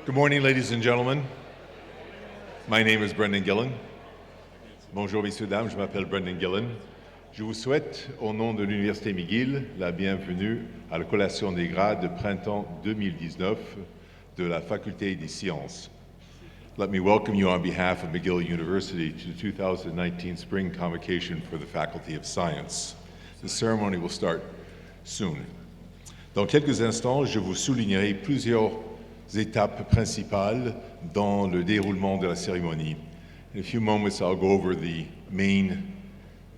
Good morning, ladies and gentlemen. My name is Brendan Gillen. Bonjour, messieurs, dames, je m'appelle Brendan Gillen. Je vous souhaite, au nom de l'Université McGill, la bienvenue à la collation des grades de printemps 2019 de la Faculté des Sciences. Let me welcome you on behalf of McGill University to the 2019 Spring Convocation for the Faculty of Science. The ceremony will start soon. Dans quelques instants, je vous soulignerai plusieurs étapes principales dans le déroulement de la cérémonie. In a few moments, I'll go over the main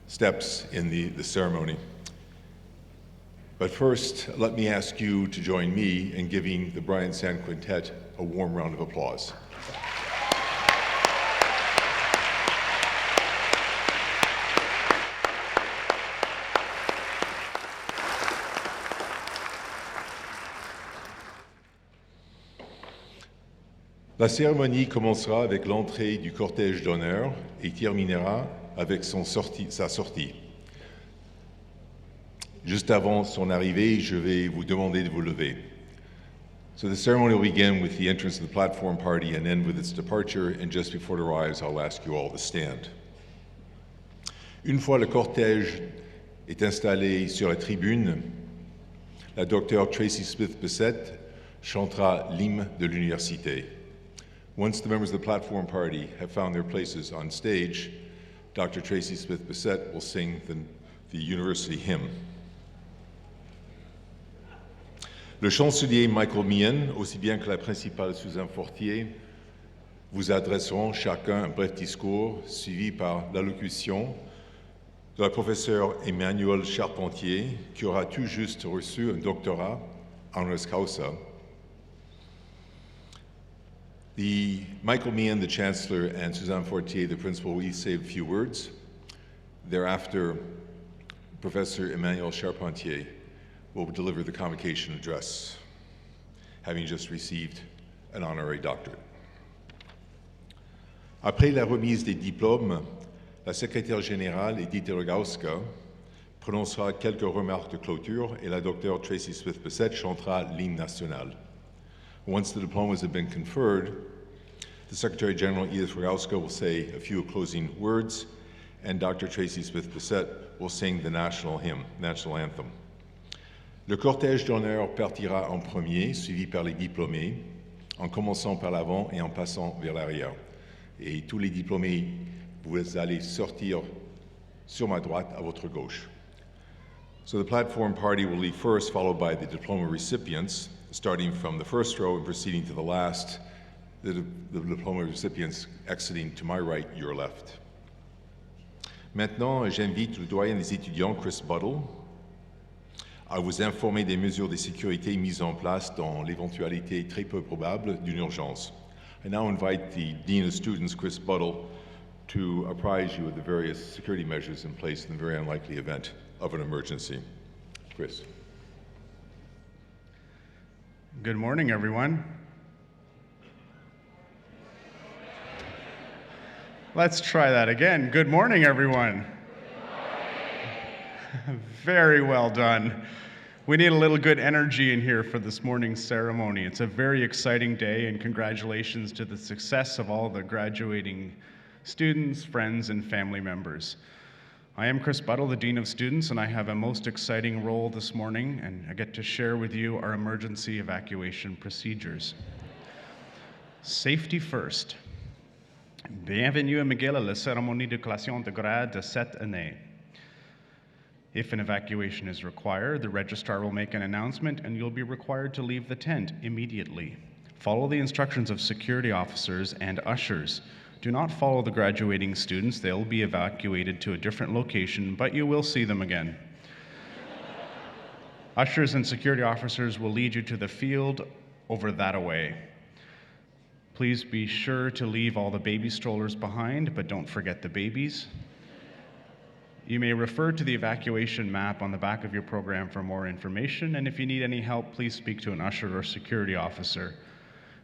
steps in the ceremony. But first, let me ask you to join me in giving the Brian Sand Quintet a warm round of applause. La cérémonie commencera avec l'entrée du cortège d'honneur et terminera avec sa sortie. Juste avant son arrivée, je vais vous demander de vous lever. So the ceremony will begin with the entrance of the platform party and end with its departure, and just before it arrives, I'll ask you all to stand. Une fois le cortège est installé sur la tribune, la docteure Tracy Smith-Bissett chantera l'hymne de l'université. Once the members of the platform party have found their places on stage, Dr. Tracy Smith-Bissett will sing the university hymn. Le chancelier Michael Meehan, aussi bien que la principale Suzanne Fortier, vous adresseront chacun un bref discours suivi par l'allocution de la professeure Emmanuelle Charpentier, qui aura tout juste reçu un doctorat honoris causa. Michael Meehan, the Chancellor, and Suzanne Fortier, the Principal, will each say a few words. Thereafter, Professor Emmanuelle Charpentier will deliver the convocation address, having just received an honorary doctorate. Après la remise des diplômes, la secrétaire générale Edith Rogowska prononcera quelques remarques de clôture et la docteure Tracy Smith-Bissett chantera l'hymne national. Once the diplomas have been conferred, the Secretary General Edith Rogowska will say a few closing words, and Dr. Tracy Smith-Bissett will sing the national hymn, national anthem. Le cortège d'honneur partira en premier, suivi par les diplômés, en commençant par l'avant et en passant vers l'arrière. Et tous les diplômés, vous allez sortir sur ma droite, à votre gauche. So the platform party will leave first, followed by the diploma recipients, starting from the first row and proceeding to the last, the diploma recipients exiting to my right, your left. Maintenant, j'invite le doyen des étudiants, Chris Buttle, à vous informer des mesures de sécurité mises en place dans l'éventualité très peu probable d'une urgence. I now invite the Dean of Students, Chris Buttle, to apprise you of the various security measures in place in the very unlikely event of an emergency. Chris. Good morning, everyone. Let's try that again. Good morning, everyone. Very well done. We need a little good energy in here for this morning's ceremony. It's a very exciting day, and congratulations to the success of all the graduating students, friends, and family members. I am Chris Buttle, the Dean of Students, and I have a most exciting role this morning, and I get to share with you our emergency evacuation procedures. Safety first. Bienvenue à McGill à la cérémonie de collation de grade de cette année. If an evacuation is required, the registrar will make an announcement and you'll be required to leave the tent immediately. Follow the instructions of security officers and ushers. Do not follow the graduating students. They'll be evacuated to a different location, but you will see them again. Ushers and security officers will lead you to the field over that away. Please be sure to leave all the baby strollers behind, but don't forget the babies. You may refer to the evacuation map on the back of your program for more information, and if you need any help, please speak to an usher or security officer.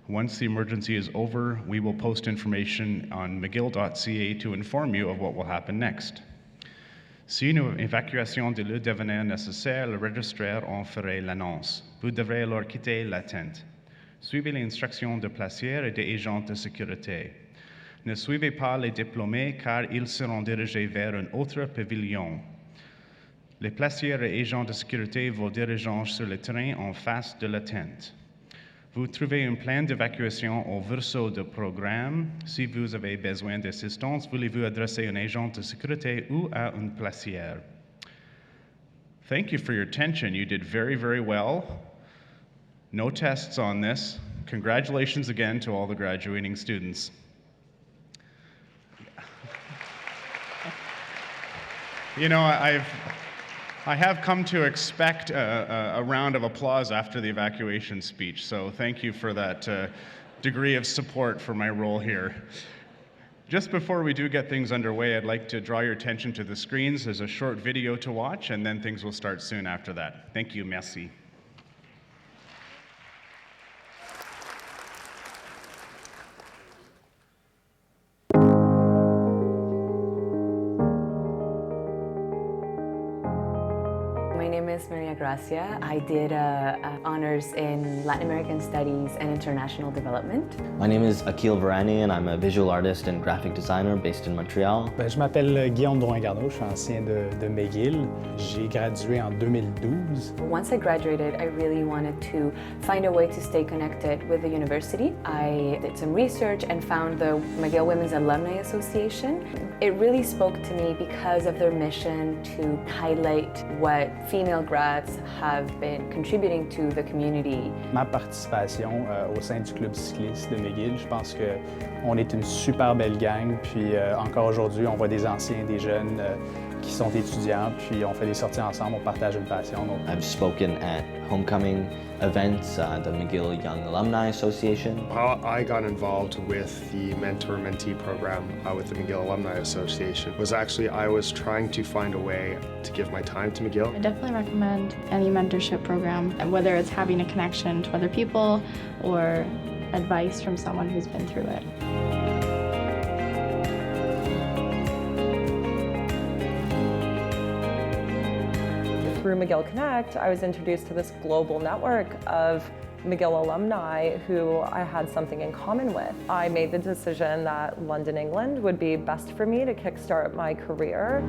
Once the emergency is over, we will post information on mcgill.ca to inform you of what will happen next. Si une évacuation de lieu devenait nécessaire, le registraire en ferait l'annonce. Vous devrez alors quitter la tente. Suivez les instructions de placière et des agents de sécurité. Ne suivez pas les diplômés car ils seront dirigés vers un autre pavillon. Les placières et agents de sécurité vous dirigeront sur le terrain en face de la tente. Vous trouvez un plan d'évacuation au verso du programme. Si vous avez besoin d'assistance, voulez-vous adresser un agent de sécurité ou à une placière? Thank you for your attention. You did very, very well. No tests on this. Congratulations again to all the graduating students. You know, I have come to expect a round of applause after the evacuation speech, so thank you for that degree of support for my role here. Just before we do get things underway, I'd like to draw your attention to the screens. There's a short video to watch, and then things will start soon after that. Thank you, merci. Gracia. I did honors in Latin American Studies and International Development. My name is Akil Varani and I'm a visual artist and graphic designer based in Montreal. Je m'appelle Guillaume Drouin-Garneau, je suis ancien de McGill. J'ai gradué en 2012. Once I graduated, I really wanted to find a way to stay connected with the university. I did some research and found the McGill Women's Alumni Association. It really spoke to me because of their mission to highlight what female grads have been contributing to the community. Ma participation au sein du club cycliste de McGill, je pense qu'on est une super belle gang, puis encore aujourd'hui, on voit des anciens, des jeunes qui sont étudiants, puis on fait des sorties ensemble, on partage une passion. Donc... I've spoken at homecoming events, the McGill Young Alumni Association. How I got involved with the mentor-mentee program with the McGill Alumni Association was actually I was trying to find a way to give my time to McGill. I definitely recommend any mentorship program, whether it's having a connection to other people or advice from someone who's been through it. Through McGill Connect, I was introduced to this global network of McGill alumni who I had something in common with. I made the decision that London, England would be best for me to kickstart my career.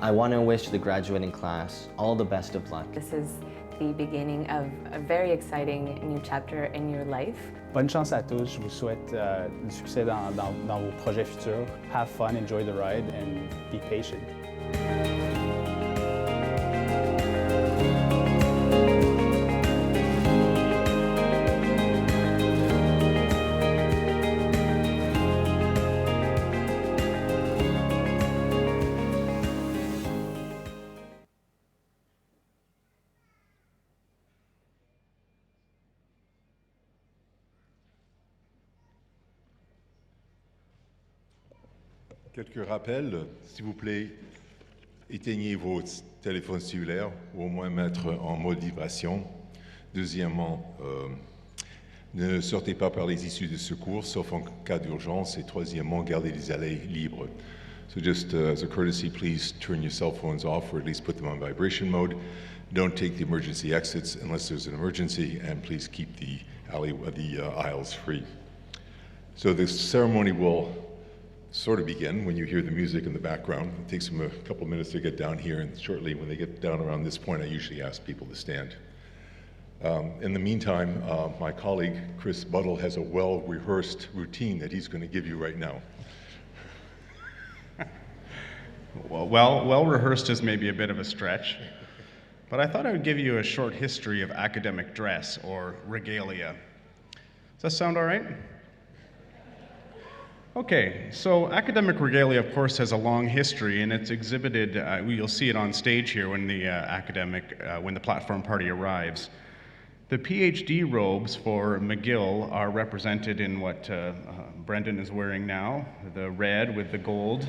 I want to wish the graduating class all the best of luck. This is the beginning of a very exciting new chapter in your life. Bonne chance à tous. Je vous souhaite du succès dans vos projets futurs. Have fun, enjoy the ride, and be patient. Quelques rappels, s'il vous plaît, éteignez vos téléphones cellulaires ou au moins mettre en mode vibration. Deuxièmement, ne sortez pas par les issues de secours, sauf en cas d'urgence. Et troisièmement, gardez les allées libres. So just as a courtesy, please turn your cell phones off or at least put them on vibration mode. Don't take the emergency exits unless there's an emergency, and please keep the aisles free. So the ceremony will sort of begin when you hear the music in the background. It takes them a couple minutes to get down here, and shortly when they get down around this point, I usually ask people to stand. In the meantime, my colleague, Chris Buttle, has a well-rehearsed routine that he's going to give you right now. Well-rehearsed is maybe a bit of a stretch, but I thought I would give you a short history of academic dress, or regalia. Does that sound all right? Okay, so academic regalia, of course, has a long history, and it's exhibited, you'll see it on stage here when the when the platform party arrives. The PhD robes for McGill are represented in what Brendan is wearing now, the red with the gold.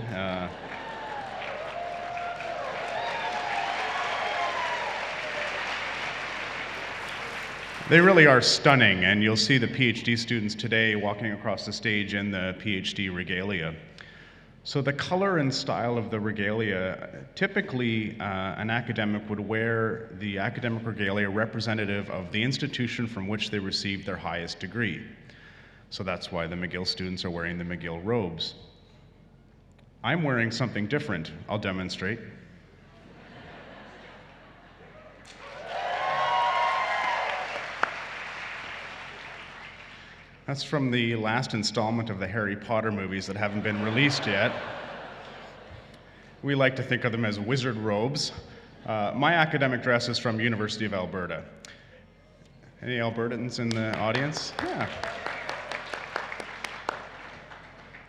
They really are stunning, and you'll see the PhD students today walking across the stage in the PhD regalia. So the color and style of the regalia, typically an academic would wear the academic regalia representative of the institution from which they received their highest degree. So that's why the McGill students are wearing the McGill robes. I'm wearing something different. I'll demonstrate. That's from the last installment of the Harry Potter movies that haven't been released yet. We like to think of them as wizard robes. My academic dress is from University of Alberta. Any Albertans in the audience? Yeah.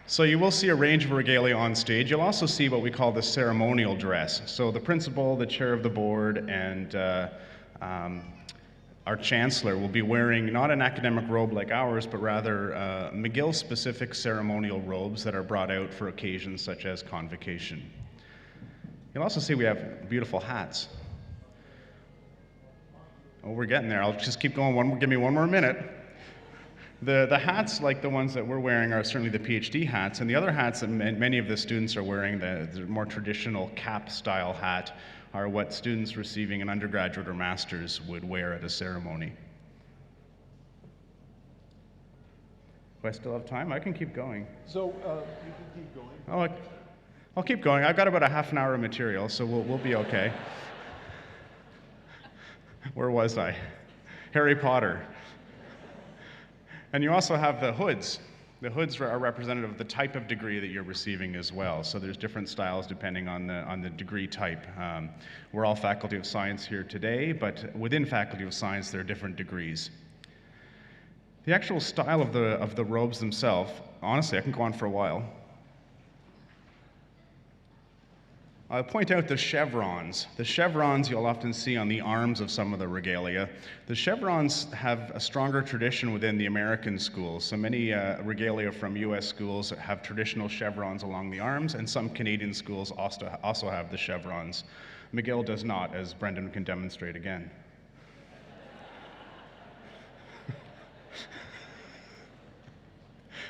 So you will see a range of regalia on stage. You'll also see what we call the ceremonial dress. So the principal, the chair of the board, and our Chancellor will be wearing not an academic robe like ours, but rather McGill-specific ceremonial robes that are brought out for occasions such as Convocation. You'll also see we have beautiful hats. Oh, we're getting there. I'll just keep going. Give me one more minute. The hats, like the ones that we're wearing, are certainly the PhD hats, and the other hats that many of the students are wearing, the more traditional cap-style hat, are what students receiving an undergraduate or master's would wear at a ceremony. Do I still have time? I can keep going. So you can keep going. Oh, I'll keep going. I've got about a half an hour of material, so we'll be okay. Where was I? Harry Potter. And you also have the hoods. The hoods are representative of the type of degree that you're receiving as well. So there's different styles depending on the degree type. We're all Faculty of Science here today, but within Faculty of Science there are different degrees. The actual style of the robes themselves, honestly, I can go on for a while. I'll point out the chevrons. The chevrons you'll often see on the arms of some of the regalia. The chevrons have a stronger tradition within the American schools. So many regalia from US schools have traditional chevrons along the arms, and some Canadian schools also have the chevrons. McGill does not, as Brendan can demonstrate again.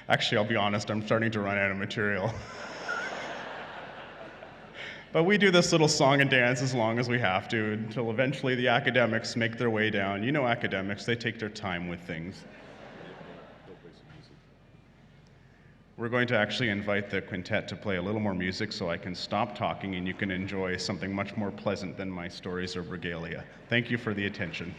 Actually, I'll be honest, I'm starting to run out of material. But we do this little song and dance as long as we have to, until eventually the academics make their way down. You know academics, they take their time with things. We're going to actually invite the quintet to play a little more music so I can stop talking and you can enjoy something much more pleasant than my stories of regalia. Thank you for the attention.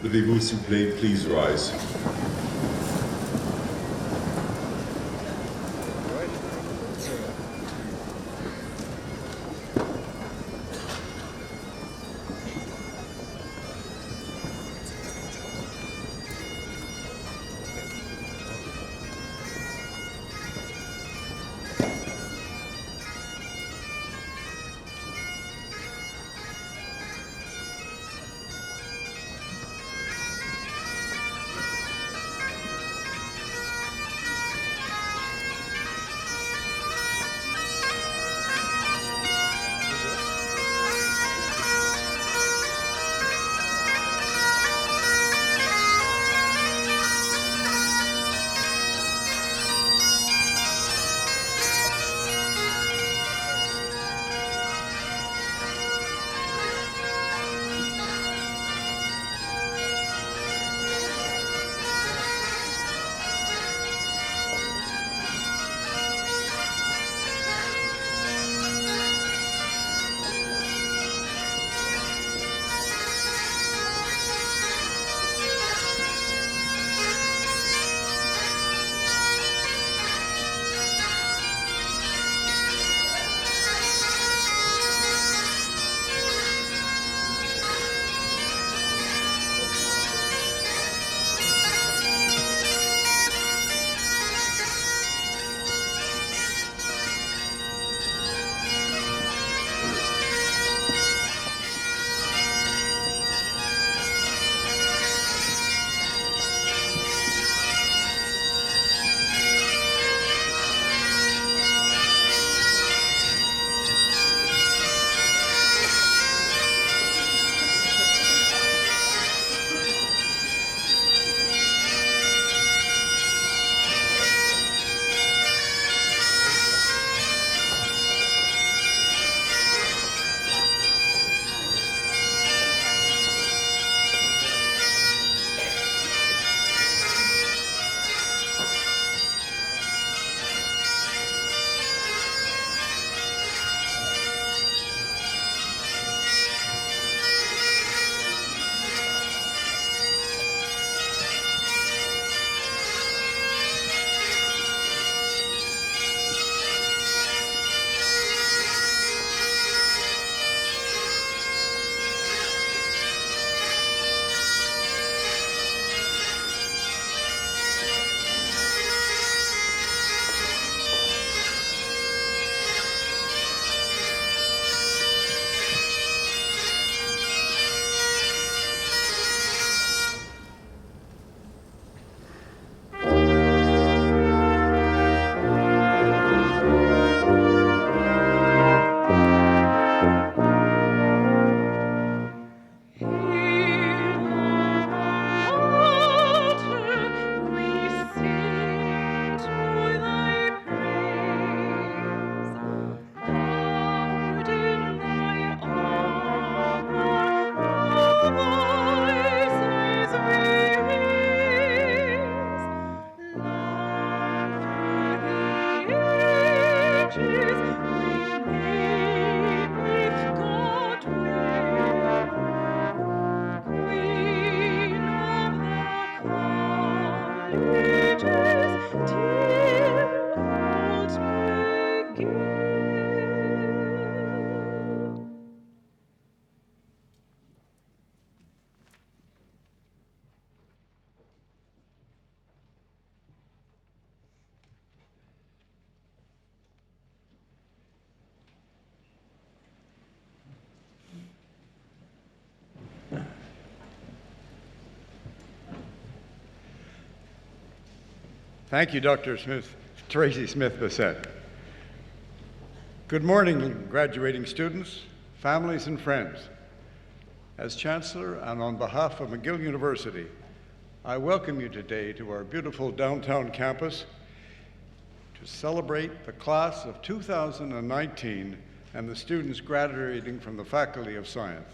Levez-vous, s'il vous plaît, please rise. Thank you, Dr. Smith, Tracy Smith-Bissett. Good morning, graduating students, families, and friends. As Chancellor and on behalf of McGill University, I welcome you today to our beautiful downtown campus to celebrate the class of 2019 and the students graduating from the Faculty of Science.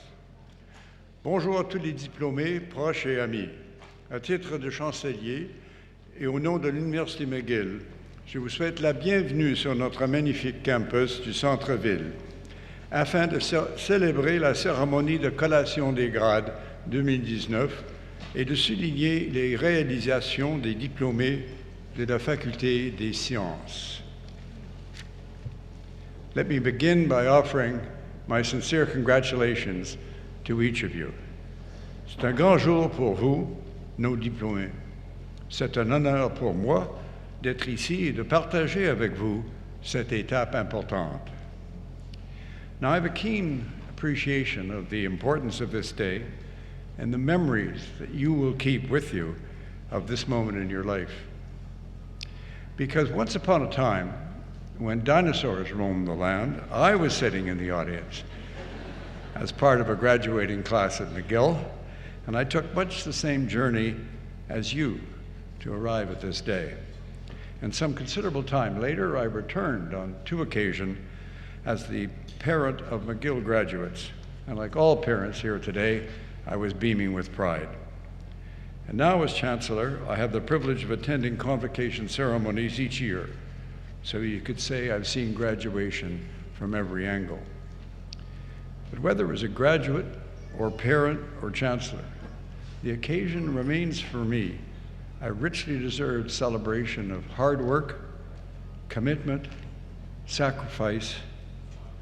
Bonjour à tous les diplômés, proches et amis. À titre de chancelier et au nom de l'Université McGill, je vous souhaite la bienvenue sur notre magnifique campus du centre-ville, afin de célébrer la cérémonie de collation des grades 2019 et de souligner les réalisations des diplômés de la Faculté des Sciences. Let me begin by offering my sincere congratulations to each of you. C'est un grand jour pour vous, nos diplômés. C'est un honneur pour moi d'être ici et de partager avec vous cette étape importante. Now, I have a keen appreciation of the importance of this day and the memories that you will keep with you of this moment in your life. Because once upon a time, when dinosaurs roamed the land, I was sitting in the audience as part of a graduating class at McGill, and I took much the same journey as you to arrive at this day. And some considerable time later, I returned on 2 occasions as the parent of McGill graduates. And like all parents here today, I was beaming with pride. And now as Chancellor, I have the privilege of attending convocation ceremonies each year. So you could say I've seen graduation from every angle. But whether as a graduate or parent or Chancellor, the occasion remains for me a richly deserved celebration of hard work, commitment, sacrifice,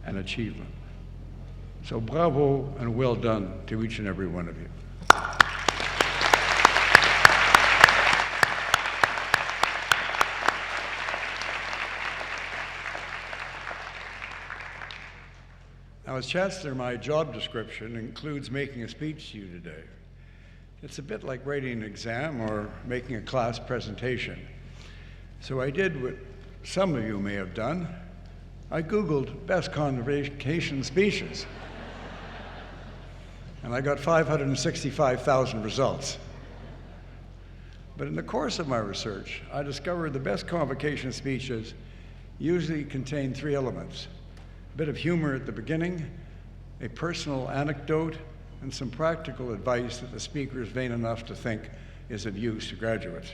and achievement. So bravo and well done to each and every one of you. Now, as Chancellor, my job description includes making a speech to you today. It's a bit like writing an exam or making a class presentation. So I did what some of you may have done. I Googled best convocation speeches. And I got 565,000 results. But in the course of my research, I discovered the best convocation speeches usually contain 3 elements: a bit of humor at the beginning, a personal anecdote, and some practical advice that the speaker is vain enough to think is of use to graduates.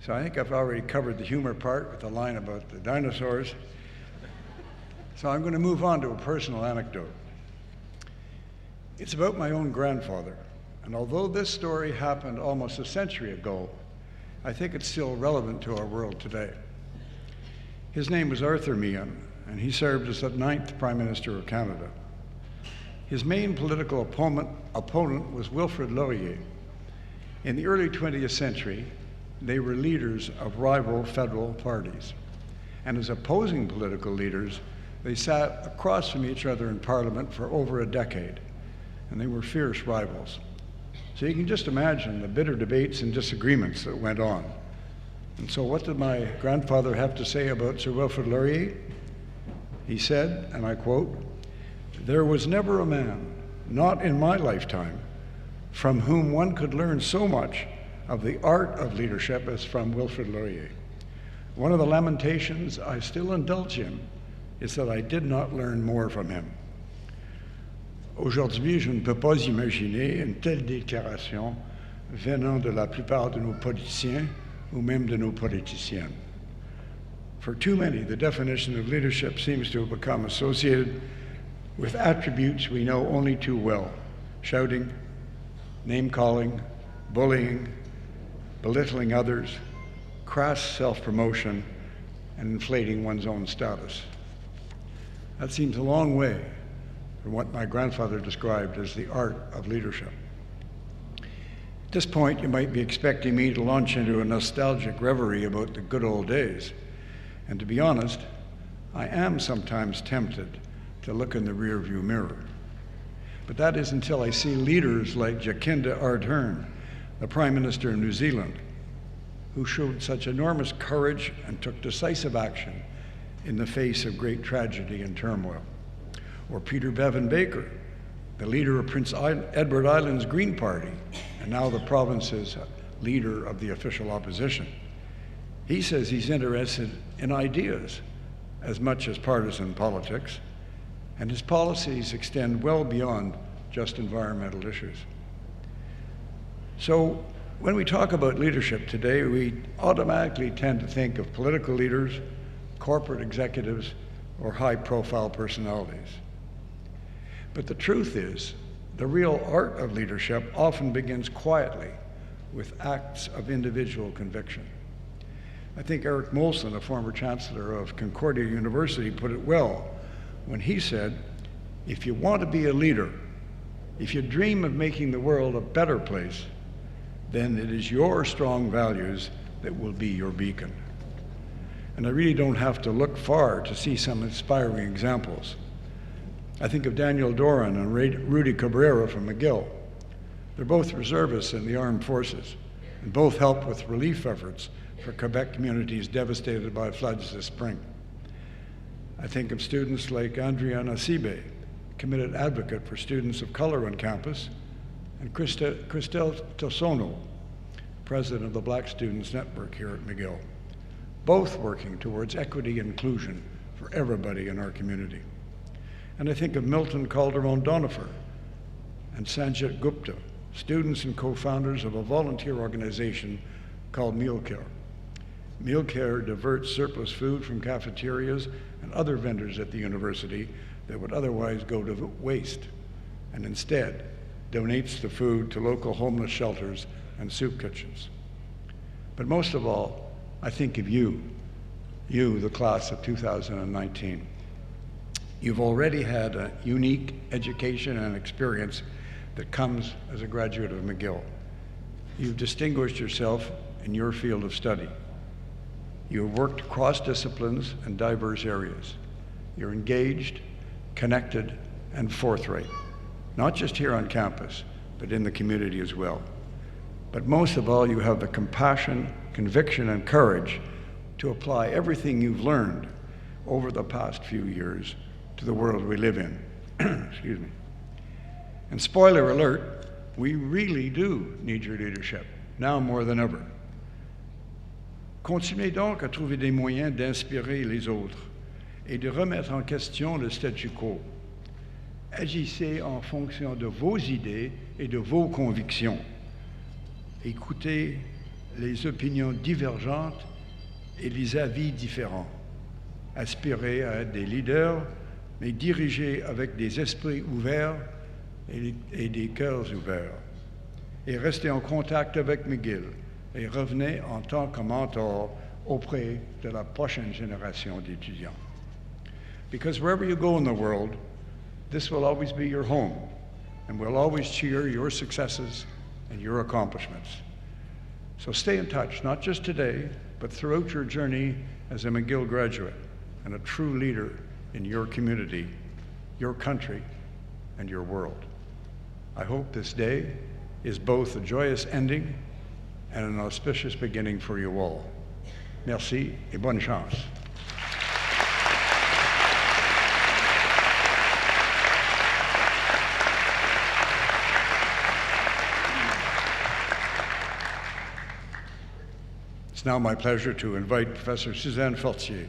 So I think I've already covered the humor part with the line about the dinosaurs. So I'm going to move on to a personal anecdote. It's about my own grandfather, and although this story happened almost a century ago, I think it's still relevant to our world today. His name was Arthur Meehan, and he served as the 9th Prime Minister of Canada. His main political opponent was Wilfrid Laurier. In the early 20th century, they were leaders of rival federal parties. And as opposing political leaders, they sat across from each other in Parliament for over a decade, and they were fierce rivals. So you can just imagine the bitter debates and disagreements that went on. And so what did my grandfather have to say about Sir Wilfrid Laurier? He said, and I quote, "There was never a man, not in my lifetime, from whom one could learn so much of the art of leadership as from Wilfrid Laurier. One of the lamentations I still indulge in is that I did not learn more from him." Aujourd'hui, je ne peux pas imaginer une telle déclaration venant de la plupart de nos politiciens ou même de nos politiciennes. For too many, the definition of leadership seems to have become associated with attributes we know only too well: shouting, name-calling, bullying, belittling others, crass self-promotion, and inflating one's own status. That seems a long way from what my grandfather described as the art of leadership. At this point, you might be expecting me to launch into a nostalgic reverie about the good old days. And to be honest, I am sometimes tempted to look in the rearview mirror. But that is until I see leaders like Jacinda Ardern, the Prime Minister of New Zealand, who showed such enormous courage and took decisive action in the face of great tragedy and turmoil. Or Peter Bevan Baker, the leader of Prince Edward Island's Green Party, and now the province's leader of the official opposition. He says he's interested in ideas as much as partisan politics, and his policies extend well beyond just environmental issues. So when we talk about leadership today, we automatically tend to think of political leaders, corporate executives, or high-profile personalities. But the truth is, the real art of leadership often begins quietly with acts of individual conviction. I think Eric Molson, a former Chancellor of Concordia University, put it well when he said, if you want to be a leader, if you dream of making the world a better place, then it is your strong values that will be your beacon. And I really don't have to look far to see some inspiring examples. I think of Daniel Doran and Rudy Cabrera from McGill. They're both reservists in the armed forces, and both helped with relief efforts for Quebec communities devastated by floods this spring. I think of students like Adriana Sibe, committed advocate for students of color on campus, and Christelle Tosono, president of the Black Students Network here at McGill, both working towards equity and inclusion for everybody in our community. And I think of Milton Calderon Donifer and Sanjit Gupta, students and co-founders of a volunteer organization called Meal Care. Meal Care diverts surplus food from cafeterias and other vendors at the university that would otherwise go to waste, and instead donates the food to local homeless shelters and soup kitchens. But most of all, I think of you, the class of 2019. You've already had a unique education and experience that comes as a graduate of McGill. You've distinguished yourself in your field of study. You have worked across disciplines and diverse areas. You're engaged, connected, and forthright, not just here on campus, but in the community as well. But most of all, you have the compassion, conviction, and courage to apply everything you've learned over the past few years to the world we live in. Excuse me. And spoiler alert, we really do need your leadership, now more than ever. Continuez donc à trouver des moyens d'inspirer les autres et de remettre en question le statu quo. Agissez en fonction de vos idées et de vos convictions. Écoutez les opinions divergentes et les avis différents. Aspirez à être des leaders, mais dirigez avec des esprits ouverts et des cœurs ouverts. Et restez en contact avec McGill et revenez en tant que mentor auprès de la prochaine génération d'étudiants. Because wherever you go in the world, this will always be your home, and we'll always cheer your successes and your accomplishments. So stay in touch, not just today, but throughout your journey as a McGill graduate and a true leader in your community, your country, and your world. I hope this day is both a joyous ending and an auspicious beginning for you all. Merci et bonne chance. It's now my pleasure to invite Professor Suzanne Fortier,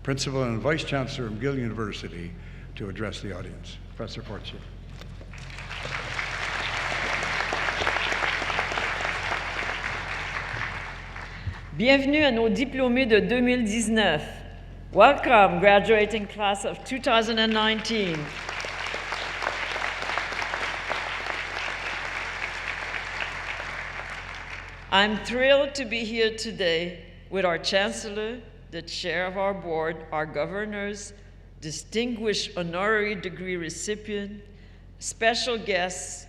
Principal and Vice Chancellor of McGill University, to address the audience. Professor Fortier. Bienvenue à nos diplômés de 2019. Welcome, graduating class of 2019. I'm thrilled to be here today with our Chancellor, the Chair of our board, our governors, distinguished honorary degree recipient, special guests,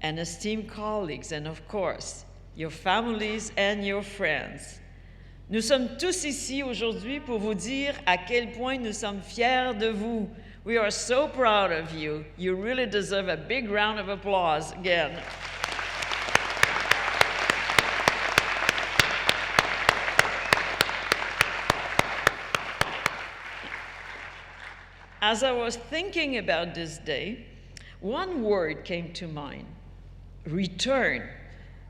and esteemed colleagues, and of course, your families and your friends. Nous sommes tous ici aujourd'hui pour vous dire à quel point nous sommes fiers de vous. We are so proud of you. You really deserve a big round of applause again. as I was thinking about this day, one word came to mind: return.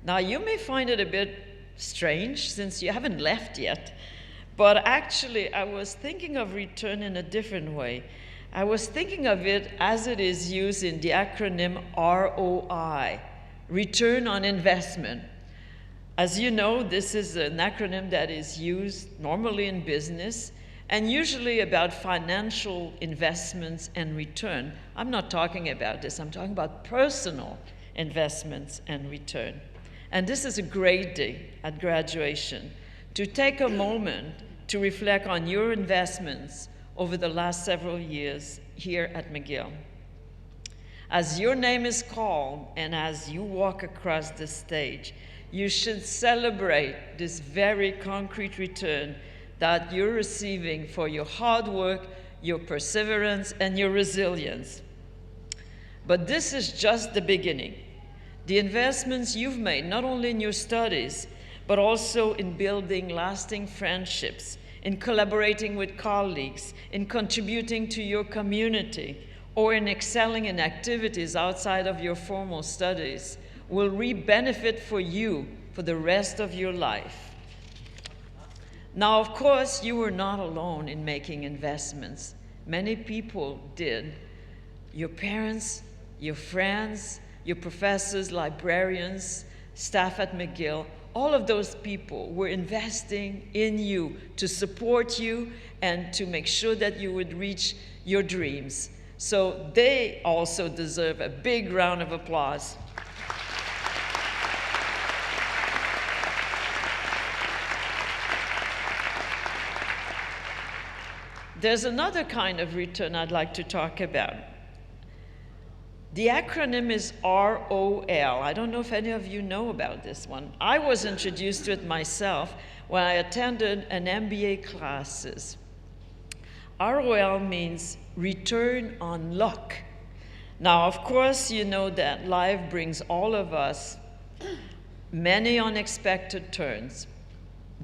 Now, you may find it a bit strange since you haven't left yet, but actually I was thinking of return in a different way. I was thinking of it as it is used in the acronym ROI, Return on Investment. As you know, this is an acronym that is used normally in business and usually about financial investments and return. I'm not talking about this, I'm talking about personal investments and return. And this is a great day at graduation to take a moment to reflect on your investments over the last several years here at McGill. As your name is called and as you walk across the stage, you should celebrate this very concrete return that you're receiving for your hard work, your perseverance, and your resilience. But this is just the beginning. The investments you've made, not only in your studies, but also in building lasting friendships, in collaborating with colleagues, in contributing to your community, or in excelling in activities outside of your formal studies, will reap benefit for you for the rest of your life. Now, of course, you were not alone in making investments. Many people did. Your parents, your friends, your professors, librarians, staff at McGill, all of those people were investing in you to support you and to make sure that you would reach your dreams. So they also deserve a big round of applause. There's another kind of return I'd like to talk about. The acronym is ROL. I don't know if any of you know about this one. I was introduced to it myself when I attended an MBA classes. ROL means return on luck. Now, of course, you know that life brings all of us many unexpected turns,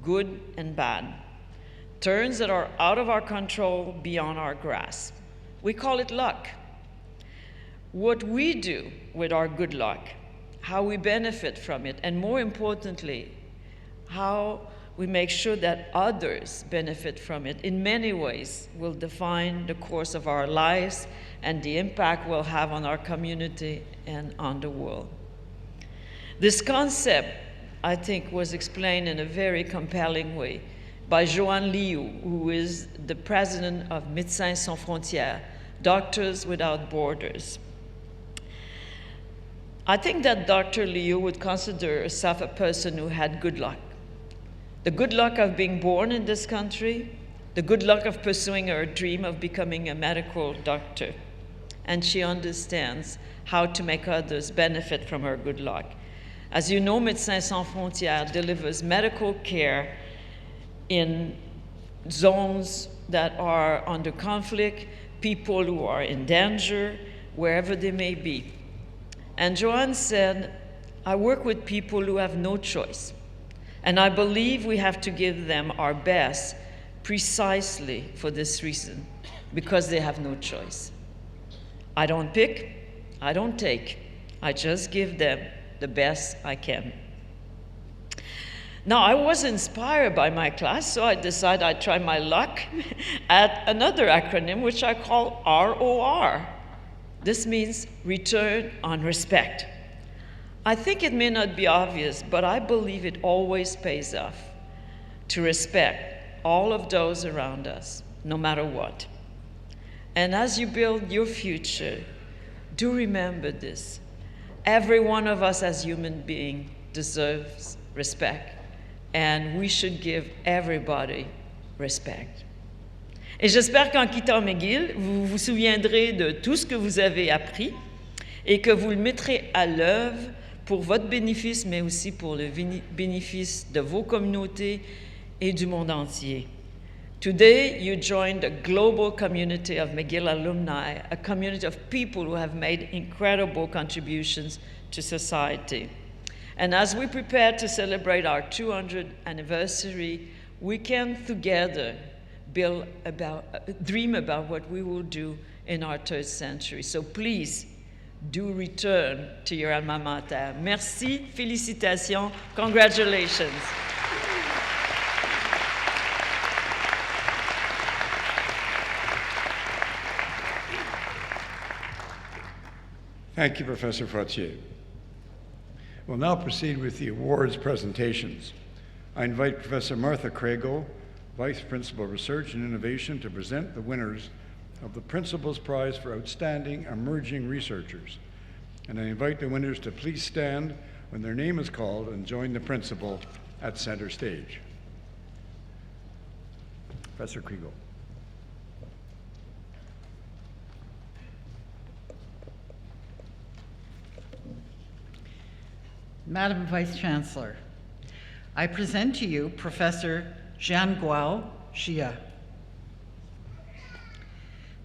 good and bad. Turns that are out of our control, beyond our grasp. We call it luck. What we do with our good luck, how we benefit from it, and more importantly, how we make sure that others benefit from it in many ways will define the course of our lives and the impact we'll have on our community and on the world. This concept, I think, was explained in a very compelling way by Joanne Liu, who is the president of Médecins Sans Frontières, Doctors Without Borders. I think that Dr. Liu would consider herself a person who had good luck. The good luck of being born in this country, the good luck of pursuing her dream of becoming a medical doctor. And she understands how to make others benefit from her good luck. As you know, Médecins Sans Frontières delivers medical care in zones that are under conflict, people who are in danger, wherever they may be. And Joanne said, I work with people who have no choice, and I believe we have to give them our best precisely for this reason, because they have no choice. I don't pick, I don't take, I just give them the best I can. Now, I was inspired by my class, so I decided I'd try my luck at another acronym, which I call ROR. This means Return on Respect. I think it may not be obvious, but I believe it always pays off to respect all of those around us, no matter what. And as you build your future, do remember this. Every one of us as human beings deserves respect. And we should give everybody respect. Et j'espère qu'en quittant McGill, vous vous souviendrez de tout ce que vous avez appris et que vous le mettrez à l'œuvre pour votre bénéfice, mais aussi pour le bénéfice de vos communautés et du monde entier. Today, you joined a global community of McGill alumni, a community of people who have made incredible contributions to society. And as we prepare to celebrate our 200th anniversary, we can together dream about what we will do in our third century. So please, do return to your alma mater. Merci, félicitations, congratulations. Thank you, Professor Frottier. We'll now proceed with the awards presentations. I invite Professor Martha Craigo, Vice Principal Research and Innovation, to present the winners of the Principal's Prize for Outstanding Emerging Researchers. And I invite the winners to please stand when their name is called and join the Principal at center stage. Professor Craigo. Madam Vice Chancellor, I present to you Professor Zhanguo Xie.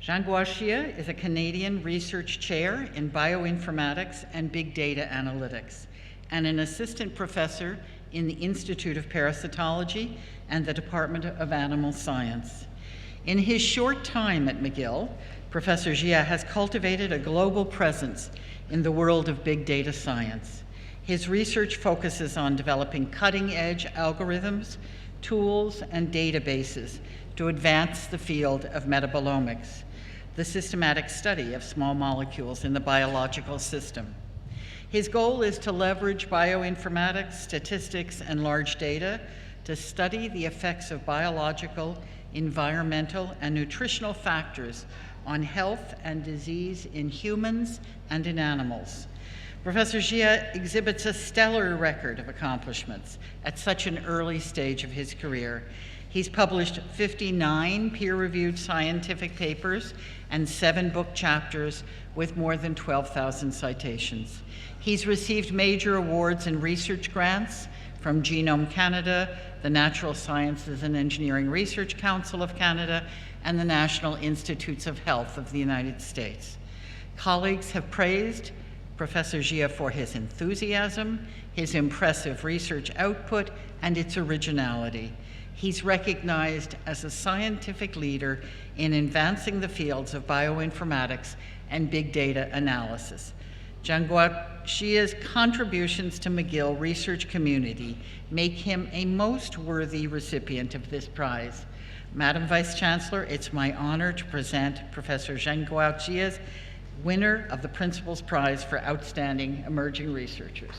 Zhanguo Xie is a Canadian research chair in bioinformatics and big data analytics, and an assistant professor in the Institute of Parasitology and the Department of Animal Science. In his short time at McGill, Professor Xie has cultivated a global presence in the world of big data science. His research focuses on developing cutting-edge algorithms, tools, and databases to advance the field of metabolomics, the systematic study of small molecules in the biological system. His goal is to leverage bioinformatics, statistics, and large data to study the effects of biological, environmental, and nutritional factors on health and disease in humans and in animals. Professor Xie exhibits a stellar record of accomplishments at such an early stage of his career. He's published 59 peer-reviewed scientific papers and 7 book chapters with more than 12,000 citations. He's received major awards and research grants from Genome Canada, the Natural Sciences and Engineering Research Council of Canada, and the National Institutes of Health of the United States. Colleagues have praised Professor Xie for his enthusiasm, his impressive research output, and its originality. He's recognized as a scientific leader in advancing the fields of bioinformatics and big data analysis. Zhanguo Xie's contributions to McGill research community make him a most worthy recipient of this prize. Madam Vice Chancellor, it's my honor to present Professor Zhanguo Xie's winner of the Principal's Prize for Outstanding Emerging Researchers.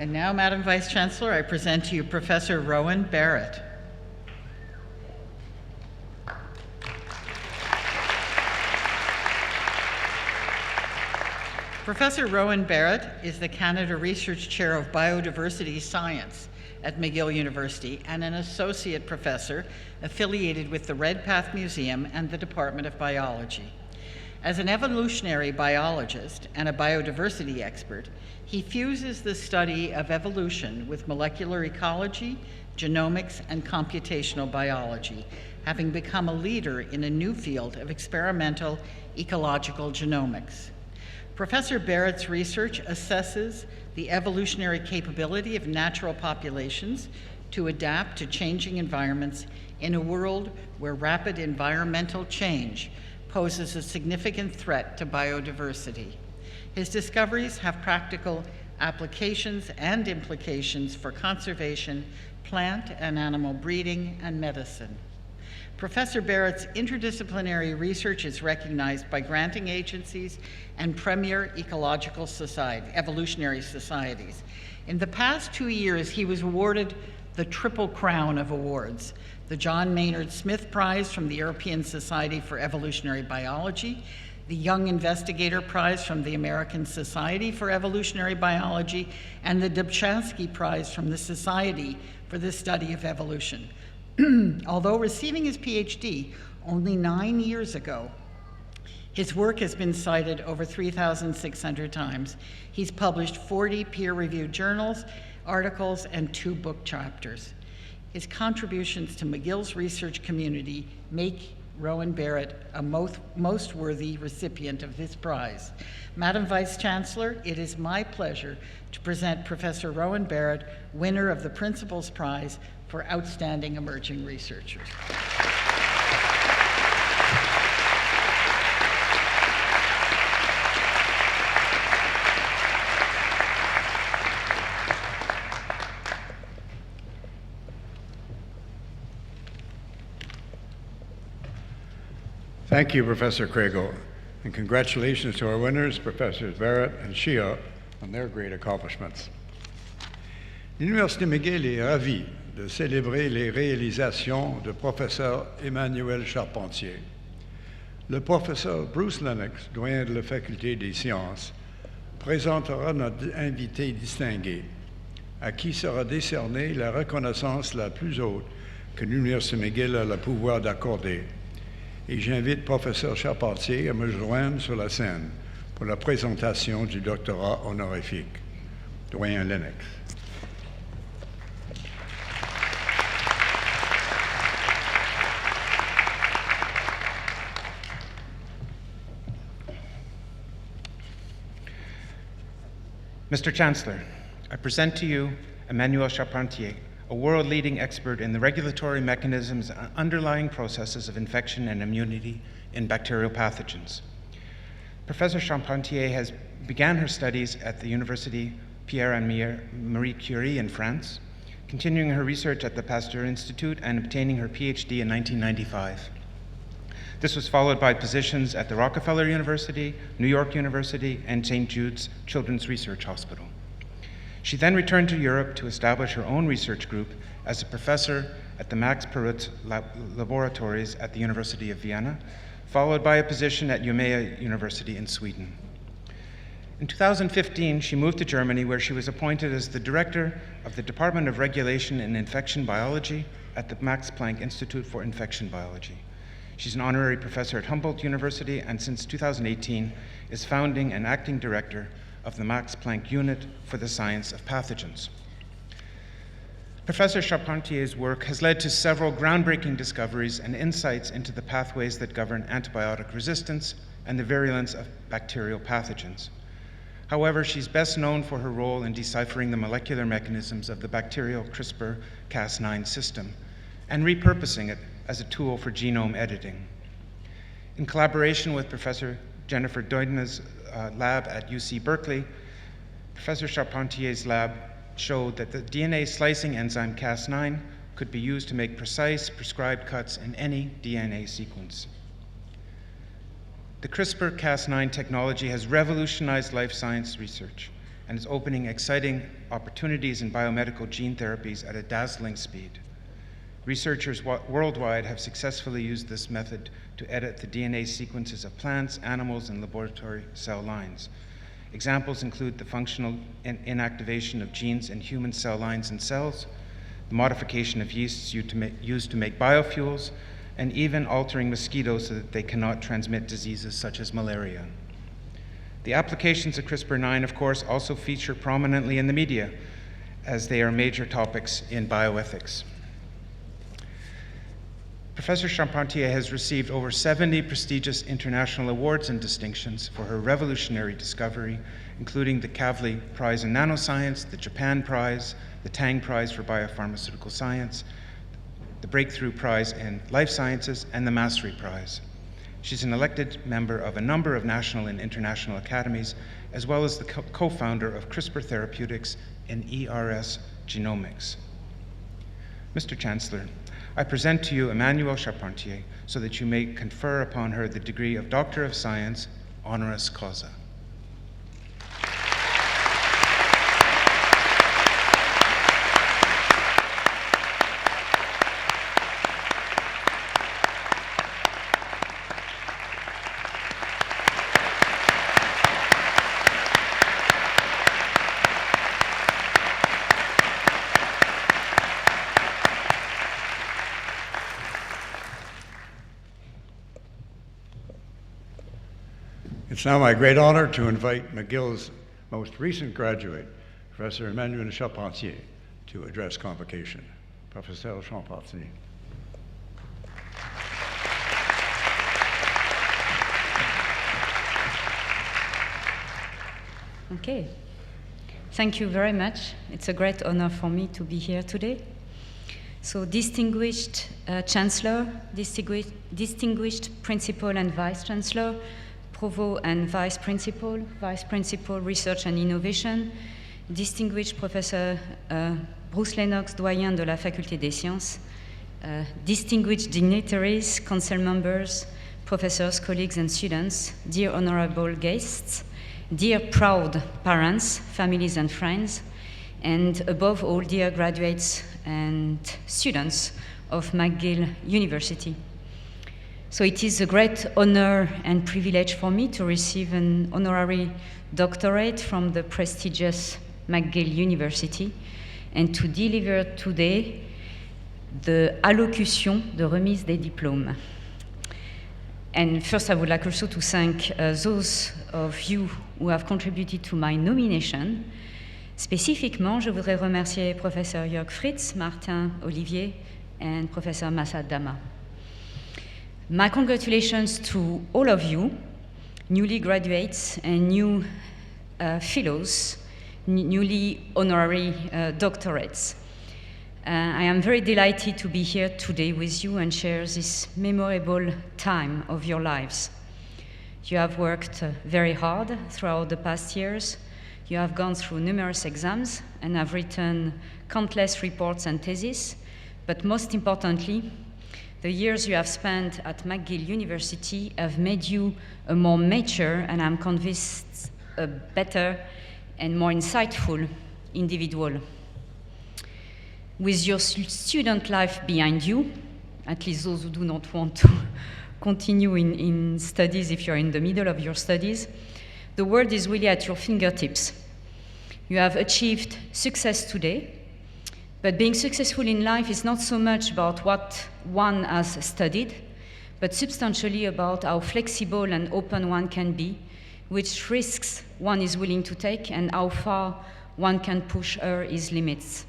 And now, Madam Vice Chancellor, I present to you Professor Rowan Barrett. Professor Rowan Barrett is the Canada Research Chair of Biodiversity Science at McGill University and an associate professor affiliated with the Redpath Museum and the Department of Biology. As an evolutionary biologist and a biodiversity expert, he fuses the study of evolution with molecular ecology, genomics, and computational biology, having become a leader in a new field of experimental ecological genomics. Professor Barrett's research assesses the evolutionary capability of natural populations to adapt to changing environments in a world where rapid environmental change poses a significant threat to biodiversity. His discoveries have practical applications and implications for conservation, plant and animal breeding, and medicine. Professor Barrett's interdisciplinary research is recognized by granting agencies and premier evolutionary societies. In the past 2 years, he was awarded the Triple Crown of awards: the John Maynard Smith Prize from the European Society for Evolutionary Biology, the Young Investigator Prize from the American Society for Evolutionary Biology, and the Dobzhansky Prize from the Society for the Study of Evolution. Although receiving his PhD only 9 years ago, his work has been cited over 3,600 times. He's published 40 peer-reviewed journals, articles, and 2 book chapters. His contributions to McGill's research community make Rowan Barrett a most worthy recipient of this prize. Madam Vice Chancellor, it is my pleasure to present Professor Rowan Barrett, winner of the Principal's Prize for Outstanding Emerging Researchers. Thank you, Professor Craigo, and congratulations to our winners, Professors Barrett and Shia, on their great accomplishments. L'Université McGill est ravie de célébrer les réalisations du professeur Emmanuel Charpentier. Le professeur Bruce Lennox, doyen de la Faculté des sciences, présentera notre invité distingué, à qui sera décernée la reconnaissance la plus haute que l'Université McGill a le pouvoir d'accorder. Et j'invite professeur Charpentier à me joindre sur la scène pour la présentation du doctorat honorifique. Doyen Lennox. Mr. Chancellor, I present to you Emmanuel Charpentier, a world-leading expert in the regulatory mechanisms and underlying processes of infection and immunity in bacterial pathogens. Professor Charpentier began her studies at the University Pierre and Marie Curie in France, continuing her research at the Pasteur Institute and obtaining her PhD in 1995. This was followed by positions at the Rockefeller University, New York University, and St. Jude's Children's Research Hospital. She then returned to Europe to establish her own research group as a professor at the Max Perutz Laboratories at the University of Vienna, followed by a position at Umeå University in Sweden. In 2015, she moved to Germany, where she was appointed as the director of the Department of Regulation and Infection Biology at the Max Planck Institute for Infection Biology. She's an honorary professor at Humboldt University and since 2018 is founding and acting director of the Max Planck Unit for the Science of Pathogens. Professor Charpentier's work has led to several groundbreaking discoveries and insights into the pathways that govern antibiotic resistance and the virulence of bacterial pathogens. However, she's best known for her role in deciphering the molecular mechanisms of the bacterial CRISPR-Cas9 system and repurposing it as a tool for genome editing. In collaboration with Professor Jennifer Doudna's lab at UC Berkeley, Professor Charpentier's lab showed that the DNA slicing enzyme Cas9 could be used to make precise, prescribed cuts in any DNA sequence. The CRISPR-Cas9 technology has revolutionized life science research and is opening exciting opportunities in biomedical gene therapies at a dazzling speed. Researchers worldwide have successfully used this method to edit the DNA sequences of plants, animals, and laboratory cell lines. Examples include the functional inactivation of genes in human cell lines and cells, the modification of yeasts used to make biofuels, and even altering mosquitoes so that they cannot transmit diseases such as malaria. The applications of CRISPR-9, of course, also feature prominently in the media, as they are major topics in bioethics. Professor Charpentier has received over 70 prestigious international awards and distinctions for her revolutionary discovery, including the Kavli Prize in Nanoscience, the Japan Prize, the Tang Prize for Biopharmaceutical Science, the Breakthrough Prize in Life Sciences, and the Mastery Prize. She's an elected member of a number of national and international academies, as well as the co-founder of CRISPR Therapeutics and ERS Genomics. Mr. Chancellor, I present to you Emmanuel Charpentier so that you may confer upon her the degree of Doctor of Science, honoris causa. It's now my great honor to invite McGill's most recent graduate, Professor Emmanuel Charpentier, to address Convocation. Professor Charpentier. Okay. Thank you very much. It's a great honor for me to be here today. So, distinguished Chancellor, distinguished Principal and Vice Chancellor, Provost and Vice Principal, Research and Innovation, distinguished Professor Bruce Lennox, doyen de la Faculté des Sciences, distinguished dignitaries, council members, professors, colleagues, and students, dear honorable guests, dear proud parents, families, and friends, and above all, dear graduates and students of McGill University. So it is a great honor and privilege for me to receive an honorary doctorate from the prestigious McGill University and to deliver today the allocution de remise des diplômes. And first, I would like also to thank those of you who have contributed to my nomination. Spécifiquement, je voudrais remercier Professeur Jörg Fritz, Martin Olivier, and Professor Massad Dama. My congratulations to all of you, newly graduates and new fellows, newly honorary doctorates. I am very delighted to be here today with you and share this memorable time of your lives. You have worked very hard throughout the past years. You have gone through numerous exams and have written countless reports and theses, but most importantly, the years you have spent at McGill University have made you a more mature and I'm convinced a better and more insightful individual. With your student life behind you, at least those who do not want to continue in studies if you're in the middle of your studies, the world is really at your fingertips. You have achieved success today, but being successful in life is not so much about what one has studied, but substantially about how flexible and open one can be, which risks one is willing to take, and how far one can push his limits.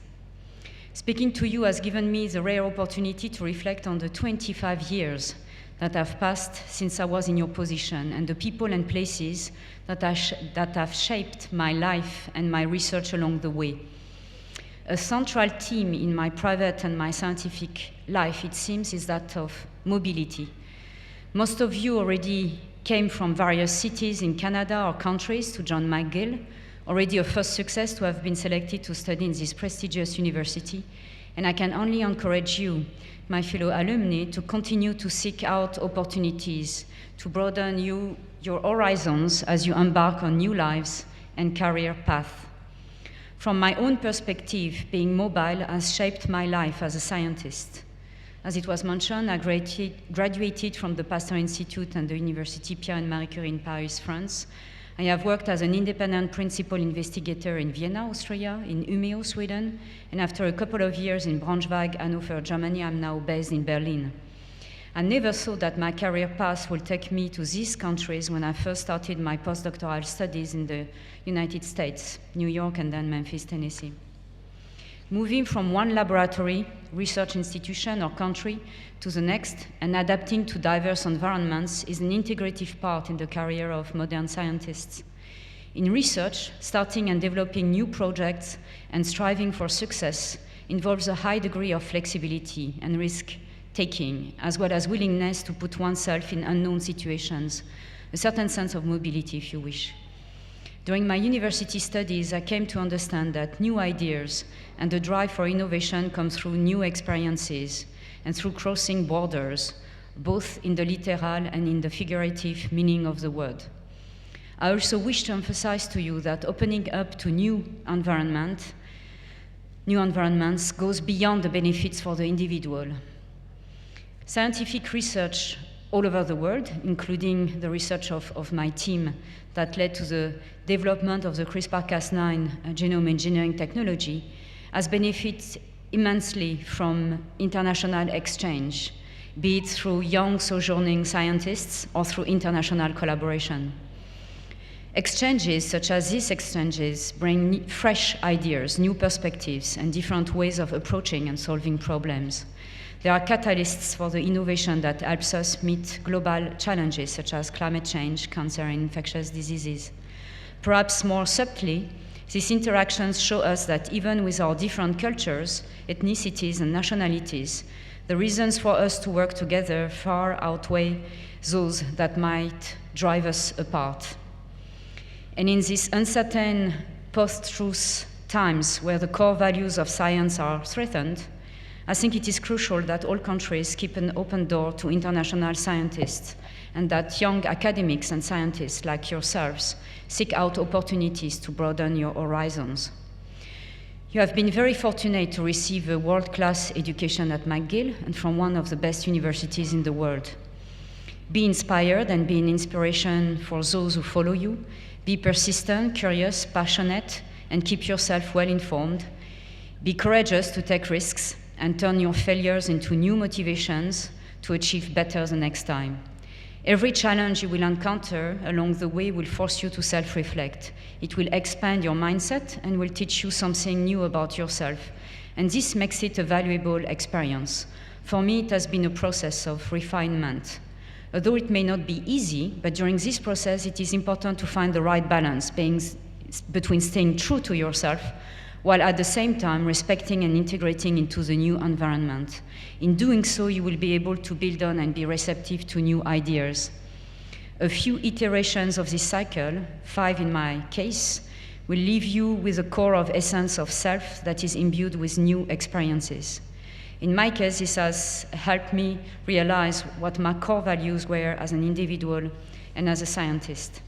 Speaking to you has given me the rare opportunity to reflect on the 25 years that have passed since I was in your position and the people and places that have shaped my life and my research along the way. A central theme in my private and my scientific life, it seems, is that of mobility. Most of you already came from various cities in Canada or countries to join McGill, already a first success to have been selected to study in this prestigious university, and I can only encourage you, my fellow alumni, to continue to seek out opportunities, to broaden your horizons as you embark on new lives and career paths. From my own perspective, being mobile has shaped my life as a scientist. As it was mentioned, I graduated from the Pasteur Institute and the University Pierre and Marie Curie in Paris, France. I have worked as an independent principal investigator in Vienna, Austria, in Umeå, Sweden, and after a couple of years in Braunschweig, Hannover, Germany, I'm now based in Berlin. I never thought that my career path would take me to these countries when I first started my postdoctoral studies in the United States, New York, and then Memphis, Tennessee. Moving from one laboratory, research institution, or country to the next and adapting to diverse environments is an integrative part in the career of modern scientists. In research, starting and developing new projects and striving for success involves a high degree of flexibility and risk-taking, as well as willingness to put oneself in unknown situations, a certain sense of mobility, if you wish. During my university studies, I came to understand that new ideas and the drive for innovation come through new experiences and through crossing borders, both in the literal and in the figurative meaning of the word. I also wish to emphasize to you that opening up to new environments goes beyond the benefits for the individual. Scientific research all over the world, including the research of my team that led to the development of the CRISPR-Cas9 genome engineering technology, has benefited immensely from international exchange, be it through young sojourning scientists or through international collaboration. Exchanges such as these exchanges bring fresh ideas, new perspectives, and different ways of approaching and solving problems. They are catalysts for the innovation that helps us meet global challenges such as climate change, cancer, and infectious diseases. Perhaps more subtly, these interactions show us that even with our different cultures, ethnicities, and nationalities, the reasons for us to work together far outweigh those that might drive us apart. And in these uncertain post-truth times where the core values of science are threatened, I think it is crucial that all countries keep an open door to international scientists and that young academics and scientists like yourselves seek out opportunities to broaden your horizons. You have been very fortunate to receive a world-class education at McGill and from one of the best universities in the world. Be inspired and be an inspiration for those who follow you. Be persistent, curious, passionate, and keep yourself well informed. Be courageous to take risks and turn your failures into new motivations to achieve better the next time. Every challenge you will encounter along the way will force you to self-reflect. It will expand your mindset and will teach you something new about yourself. And this makes it a valuable experience. For me, it has been a process of refinement. Although it may not be easy, but during this process, it is important to find the right balance between staying true to yourself while at the same time respecting and integrating into the new environment. In doing so, you will be able to build on and be receptive to new ideas. A few iterations of this cycle, 5 in my case, will leave you with a core of essence of self that is imbued with new experiences. In my case, this has helped me realize what my core values were as an individual and as a scientist.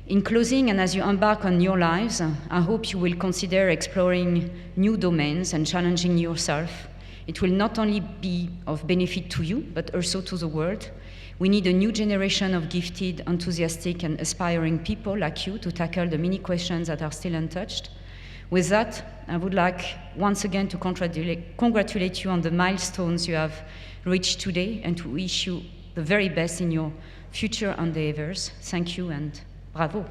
In closing, and as you embark on your lives, I hope you will consider exploring new domains and challenging yourself. It will not only be of benefit to you, but also to the world. We need a new generation of gifted, enthusiastic, and aspiring people like you to tackle the many questions that are still untouched. With that, I would like once again to congratulate you on the milestones you have reached today and to wish you the very best in your future endeavors. Thank you and bravo.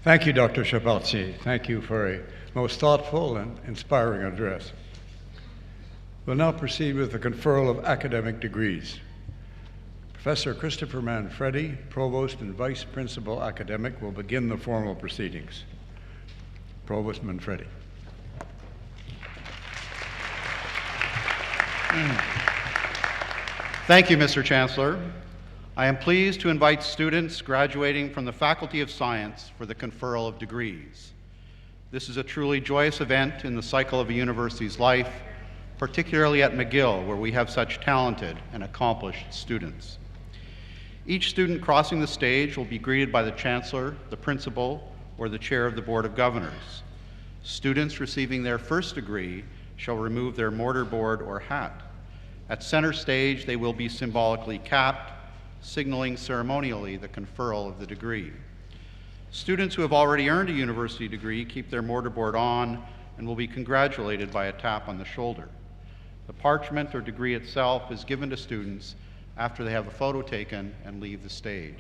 Thank you, Dr. Chapartier. Thank you for a most thoughtful and inspiring address. We'll now proceed with the conferral of academic degrees. Professor Christopher Manfredi, Provost and Vice Principal Academic, will begin the formal proceedings. Provost Manfredi. Thank you, Mr. Chancellor. I am pleased to invite students graduating from the Faculty of Science for the conferral of degrees. This is a truly joyous event in the cycle of a university's life, particularly at McGill, where we have such talented and accomplished students. Each student crossing the stage will be greeted by the Chancellor, the Principal, or the Chair of the Board of Governors. Students receiving their first degree shall remove their mortarboard or hat. At center stage, they will be symbolically capped, signaling ceremonially the conferral of the degree. Students who have already earned a university degree keep their mortarboard on and will be congratulated by a tap on the shoulder. The parchment or degree itself is given to students after they have a photo taken and leave the stage.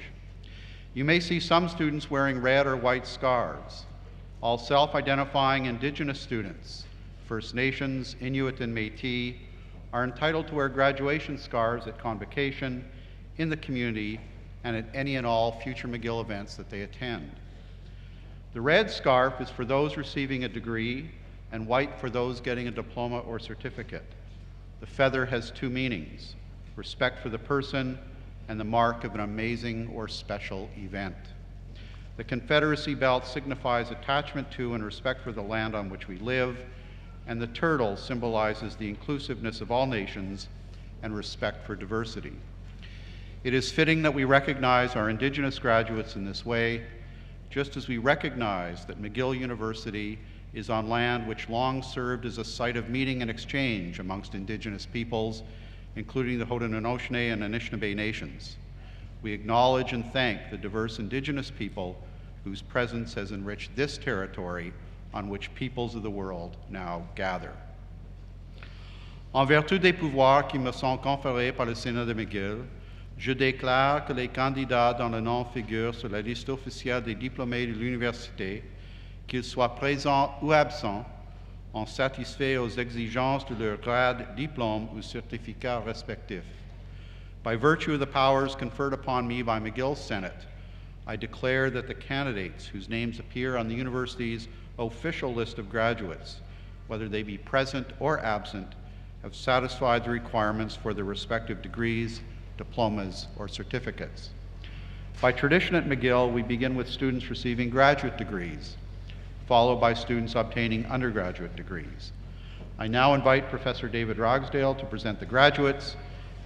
You may see some students wearing red or white scarves. All self-identifying Indigenous students, First Nations, Inuit, and Métis, are entitled to wear graduation scarves at Convocation, in the community, and at any and all future McGill events that they attend. The red scarf is for those receiving a degree, and white for those getting a diploma or certificate. The feather has two meanings: respect for the person and the mark of an amazing or special event. The Confederacy belt signifies attachment to and respect for the land on which we live, and the turtle symbolizes the inclusiveness of all nations and respect for diversity. It is fitting that we recognize our Indigenous graduates in this way, just as we recognize that McGill University is on land which long served as a site of meeting and exchange amongst Indigenous peoples, including the Haudenosaunee and Anishinaabe nations. We acknowledge and thank the diverse Indigenous people whose presence has enriched this territory on which peoples of the world now gather. En vertu des pouvoirs qui me sont conférés par le Sénat de McGill, je déclare que les candidats dont le nom figure sur la liste officielle des diplômés de l'université qu'ils soient présents ou absents, ont satisfait aux exigences de leur grade, diplôme ou certificat respectif. By virtue of the powers conferred upon me by McGill Senate, I declare that the candidates whose names appear on the university's official list of graduates, whether they be present or absent, have satisfied the requirements for their respective degrees, diplomas, or certificates. By tradition at McGill, we begin with students receiving graduate degrees, followed by students obtaining undergraduate degrees. I now invite Professor David Rogsdale to present the graduates,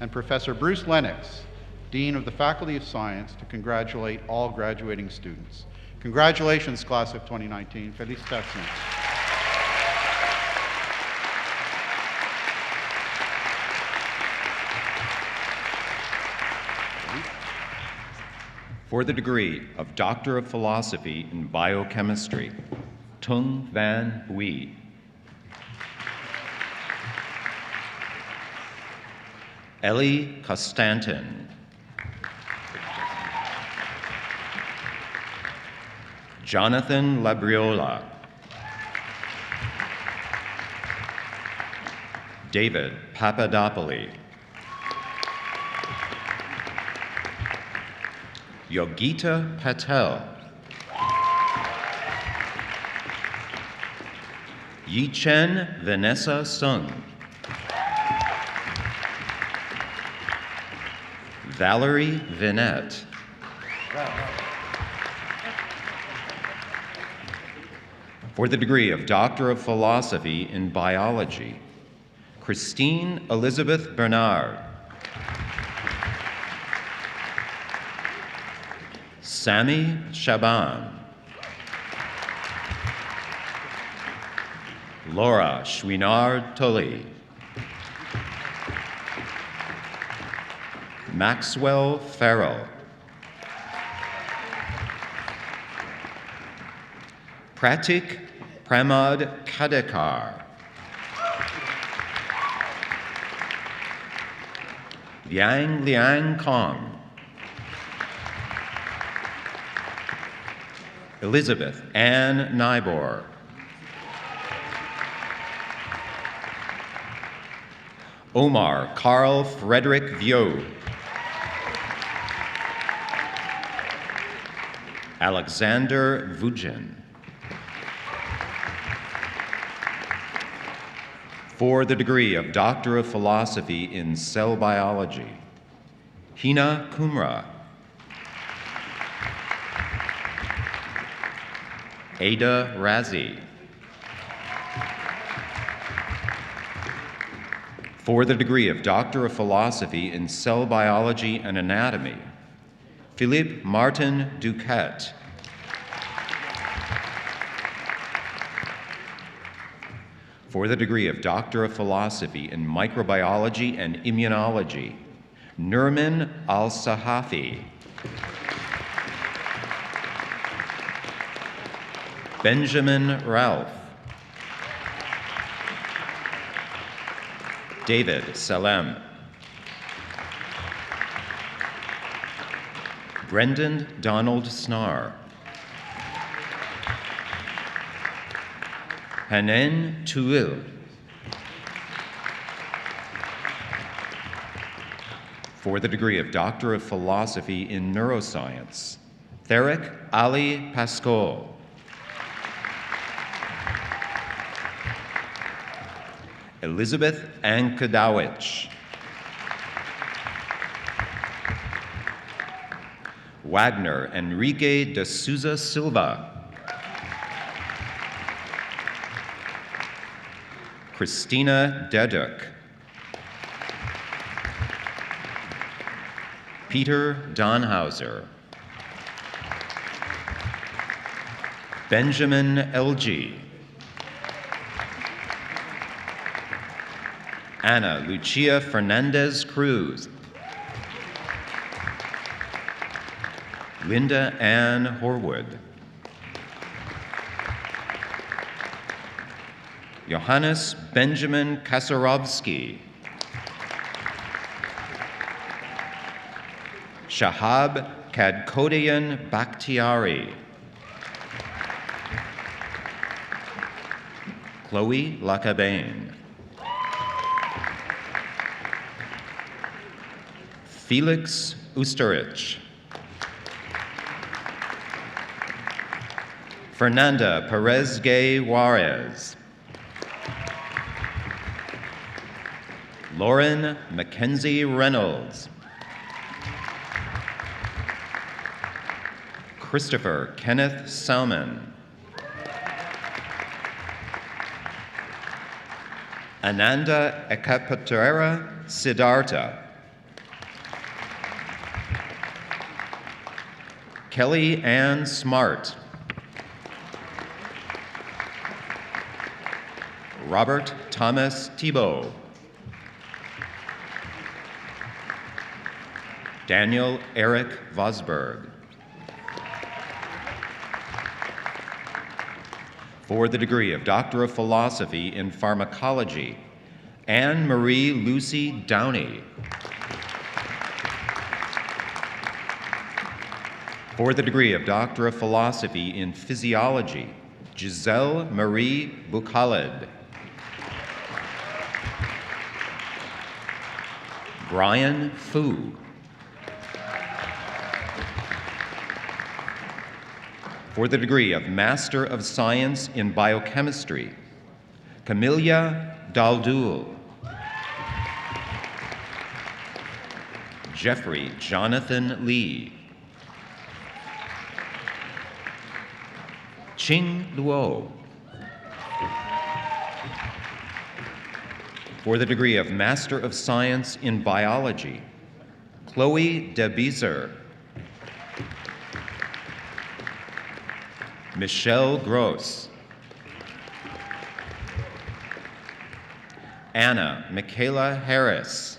and Professor Bruce Lennox, Dean of the Faculty of Science, to congratulate all graduating students. Congratulations, class of 2019. Felicitations. For the degree of Doctor of Philosophy in Biochemistry, Tung Van Bui. Ellie Costantin. Jonathan Labriola. David Papadopoulos. Yogita Patel. Yichen Vanessa Sung. Valerie Vinette. For the degree of Doctor of Philosophy in Biology, Christine Elizabeth Bernard. Sami Shaban. Laura Chouinard Tully. Maxwell Farrell. Pratik Pramod Kadekar. Yang Liang Kong. Elizabeth Ann Nybor. Omar Carl Frederick Viau. Alexander Vujin. For the degree of Doctor of Philosophy in Cell Biology, Hina Kumra. Ada Razi. For the degree of Doctor of Philosophy in Cell Biology and Anatomy, Philippe Martin Duquette. For the degree of Doctor of Philosophy in Microbiology and Immunology, Nurman Al-Sahafi. Benjamin Ralph. David Salem. Brendan Donald Snar. Hanen Tuil. For the degree of Doctor of Philosophy in Neuroscience, Therick Ali Pascoe. Elizabeth Ankadowicz. Wagner Enrique de Souza Silva. Christina Deduk. Peter Donhauser. Benjamin Elgi. Ana Lucia Fernandez Cruz. Linda Ann Horwood. Johannes Benjamin Kasarovsky. Shahab Kadkodian Bakhtiari. Chloe Lacabane. Felix Usterich. Fernanda Perez Gay Juarez. Lauren Mackenzie Reynolds. Christopher Kenneth Salmon. Ananda Ekapatera Siddhartha. Kelly Ann Smart. Robert Thomas Thibault. Daniel Eric Vosberg. For the degree of Doctor of Philosophy in Pharmacology, Anne Marie Lucy Downey. For the degree of Doctor of Philosophy in Physiology, Giselle Marie Bukhaled. Brian Fu. For the degree of Master of Science in Biochemistry, Camelia Daldul. Jeffrey Jonathan Lee. Ching Luo. For the degree of Master of Science in Biology, Chloe DeBeezer. Michelle Gross. Anna Michaela Harris.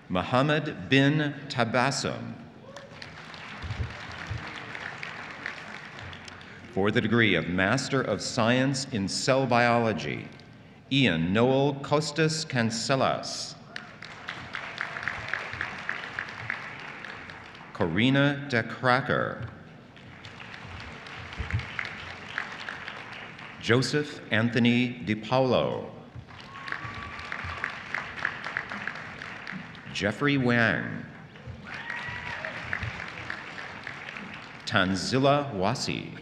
Muhammad bin Tabassum. For the degree of Master of Science in Cell Biology, Ian Noel Costas Cancelas. Corina de Cracker. Joseph Anthony DiPaolo. Jeffrey Wang. Tanzila Wasi.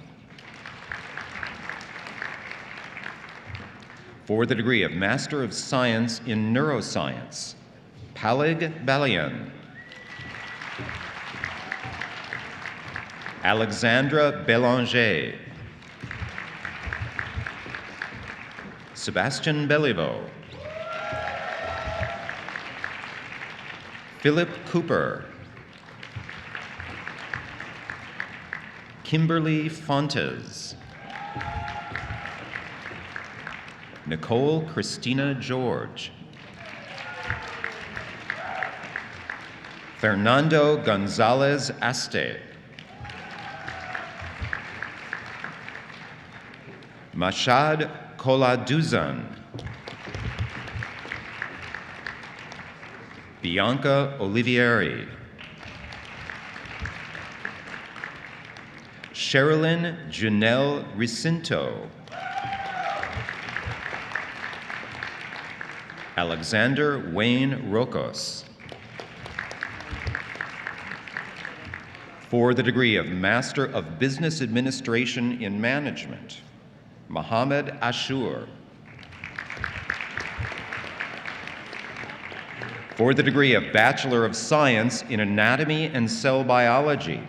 For the degree of Master of Science in Neuroscience, Palig Balian. Alexandra Belanger. Sebastian Belliveau. Philip Cooper. Kimberly Fontes. Nicole Christina George. Fernando Gonzalez Aste. Mashad Koladuzan. Bianca Olivieri. Sherilyn Janelle Ricinto. Alexander Wayne Rocos. For the degree of Master of Business Administration in Management, Mohammed Ashur. For the degree of Bachelor of Science in Anatomy and Cell Biology,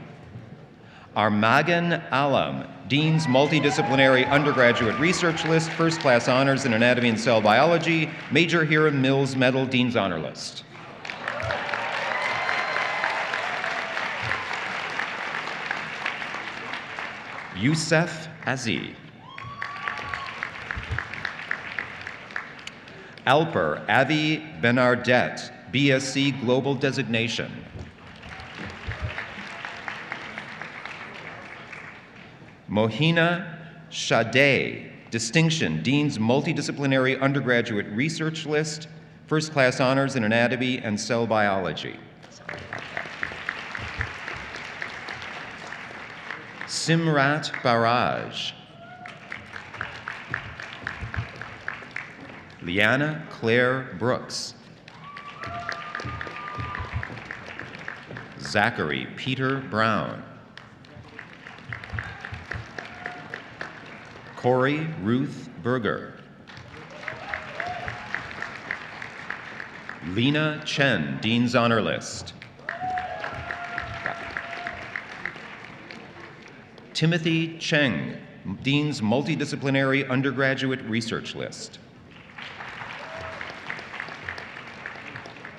Armagan Alam, Dean's Multidisciplinary Undergraduate Research List, First Class Honors in Anatomy and Cell Biology, Major Hiram Mills Medal, Dean's Honor List. Youssef Azi. Alper Avi Benardet, BSc Global Designation. Mohina Shade, Distinction, Dean's Multidisciplinary Undergraduate Research List, First Class Honors in Anatomy and Cell Biology. Simrat Baraj. Liana Claire Brooks. Zachary Peter Brown. Corey Ruth Berger. Lena Chen, Dean's Honor List. Timothy Cheng, Dean's Multidisciplinary Undergraduate Research List.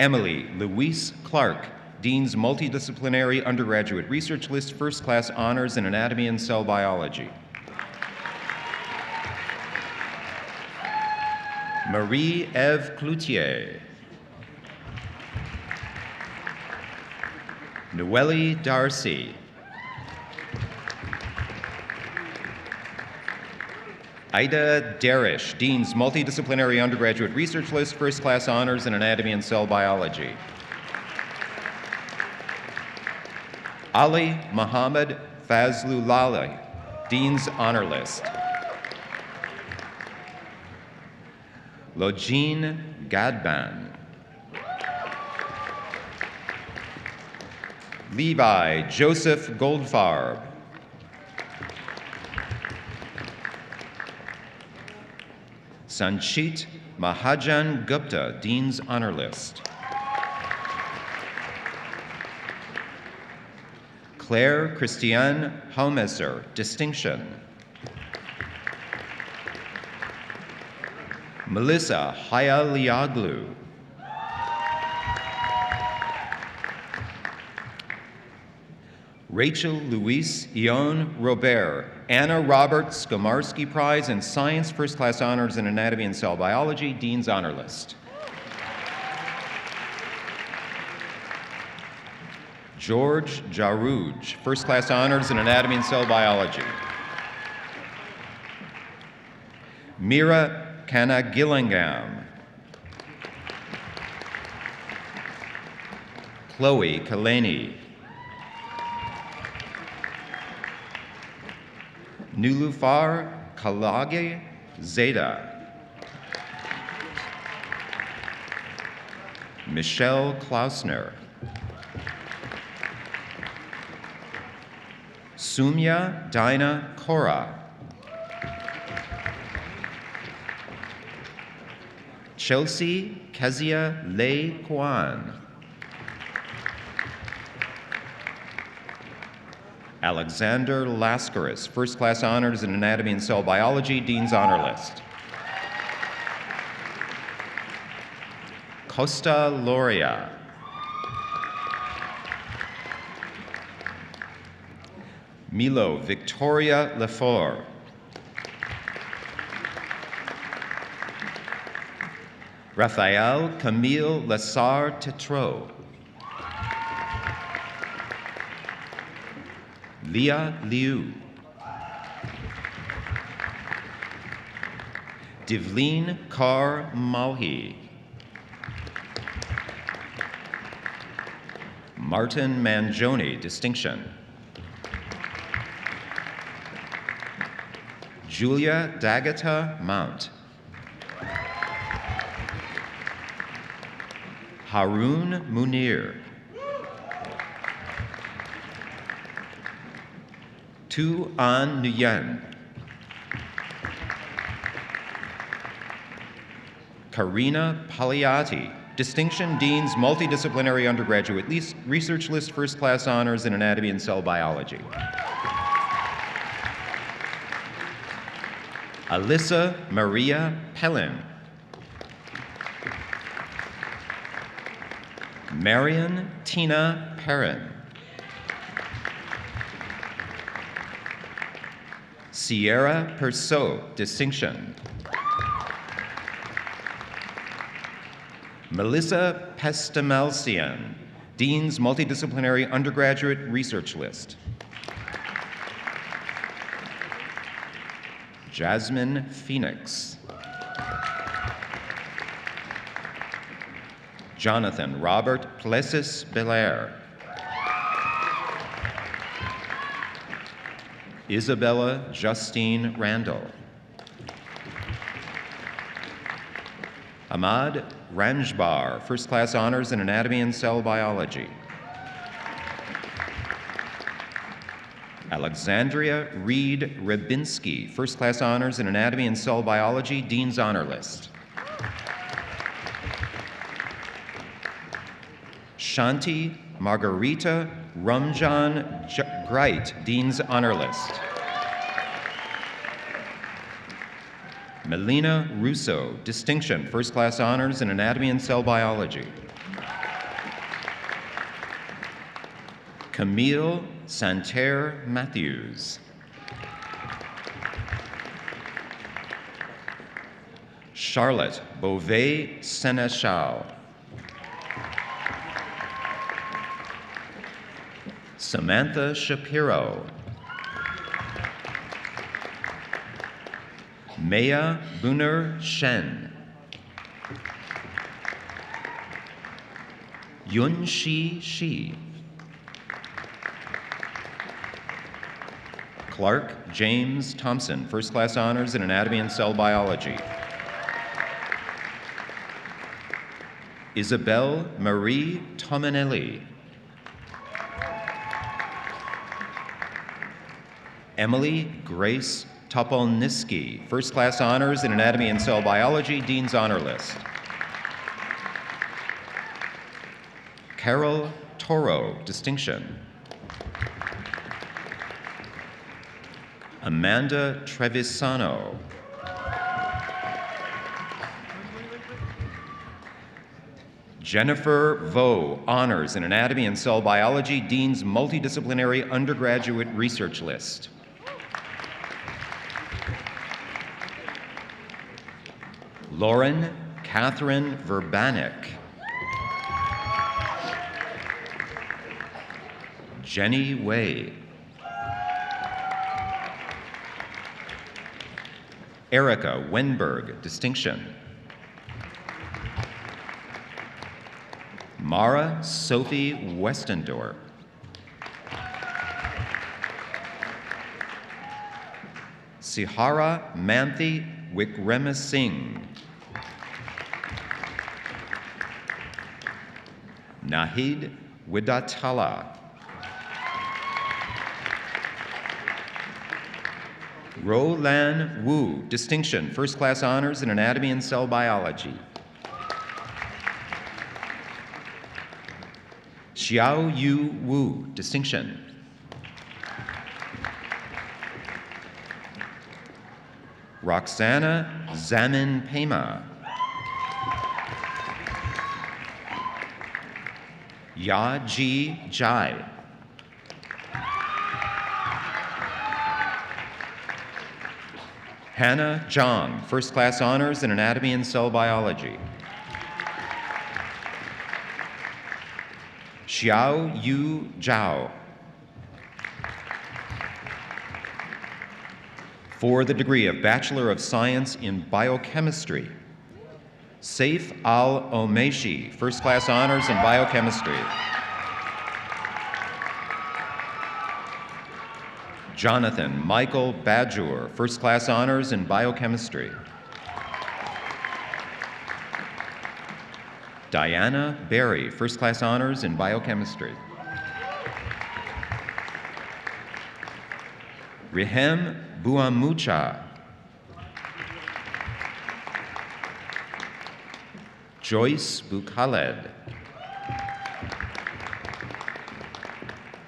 Emily Louise Clark, Dean's Multidisciplinary Undergraduate Research List, First Class Honors in Anatomy and Cell Biology. Marie-Ève Cloutier. Noelle Darcy. Ida Darish, Dean's Multidisciplinary Undergraduate Research List, First Class Honors in Anatomy and Cell Biology. Ali Muhammad Fazlullah, Dean's Honor List. Lojine Gadban. Levi Joseph Goldfarb. Sanchit Mahajan Gupta, Dean's Honor List. Claire Christiane Haumeser, Distinction. Melissa Hayalioglu. Rachel Louise Ione Robert, Anna Robert Skomarski Prize in Science, First Class Honors in Anatomy and Cell Biology, Dean's Honor List. George Jarouj, First Class Honors in Anatomy and Cell Biology. Mira Kana Gillingham. Chloe Kaleni. Nulufar Kalage Zeta. Michelle Klausner. Sumya Dinah Kora. Chelsea Kezia Lei Kwan. Alexander Laskaris, First Class Honors in Anatomy and Cell Biology, Dean's Honor List. Costa Loria. Milo Victoria Lefort. Raphael Camille Lessard Tetreau. Leah Liu. Divleen Kaur Malhi. Martin Mangione, Distinction. Julia Dagata Mount. Haroon Munir. Tu An Nguyen. Karina Paliati, Distinction Dean's Multidisciplinary Undergraduate Research List, First Class Honors in Anatomy and Cell Biology. Alyssa Maria Pellin. Marion Tina Perrin. Sierra Persaud, Distinction. Melissa Pestamelsian, Dean's Multidisciplinary Undergraduate Research List. Jasmine Phoenix. Jonathan Robert Plessis Belair. Isabella Justine Randall. Ahmad Ranjbar, first class honors in anatomy and cell biology. Alexandria Reed Rybinski, first class honors in anatomy and cell biology, Dean's Honor List. Shanti Margarita Ramjan Greit, Dean's Honor List. Melina Russo, distinction, first class honors in anatomy and cell biology. Camille Santerre Matthews. Charlotte Beauvais Seneschal. Samantha Shapiro. Maya Buner Shen. Yun Shi. Clark James Thompson, first class honors in anatomy and cell biology. Isabelle Marie Tominelli. Emily Grace Topolniski, first class honors in anatomy and cell biology, Dean's Honor List. Carol Toro, distinction. Amanda Trevisano. Jennifer Vo, honors in anatomy and cell biology, Dean's multidisciplinary undergraduate research list. Lauren Catherine Verbanek. Jenny Way. Erica Wenberg, distinction. Mara Sophie Westendorp. Sihara Manthi Wickramasinghe. Nahid Widatala. Rolan Wu, distinction, first class honors in anatomy and cell biology. Xiao Yu Wu, distinction. Roxana Zamin Pema. Ya Ji Jai. Hannah Zhang, first class honors in anatomy and cell biology. Xiao Yu Zhao. For the degree of Bachelor of Science in Biochemistry, Saif Al-Omeshi, first class honors in biochemistry. Jonathan Michael Badjour, first class honors in biochemistry. Diana Berry, first class honors in biochemistry. Rihem Buamucha. Joyce Bukhaled.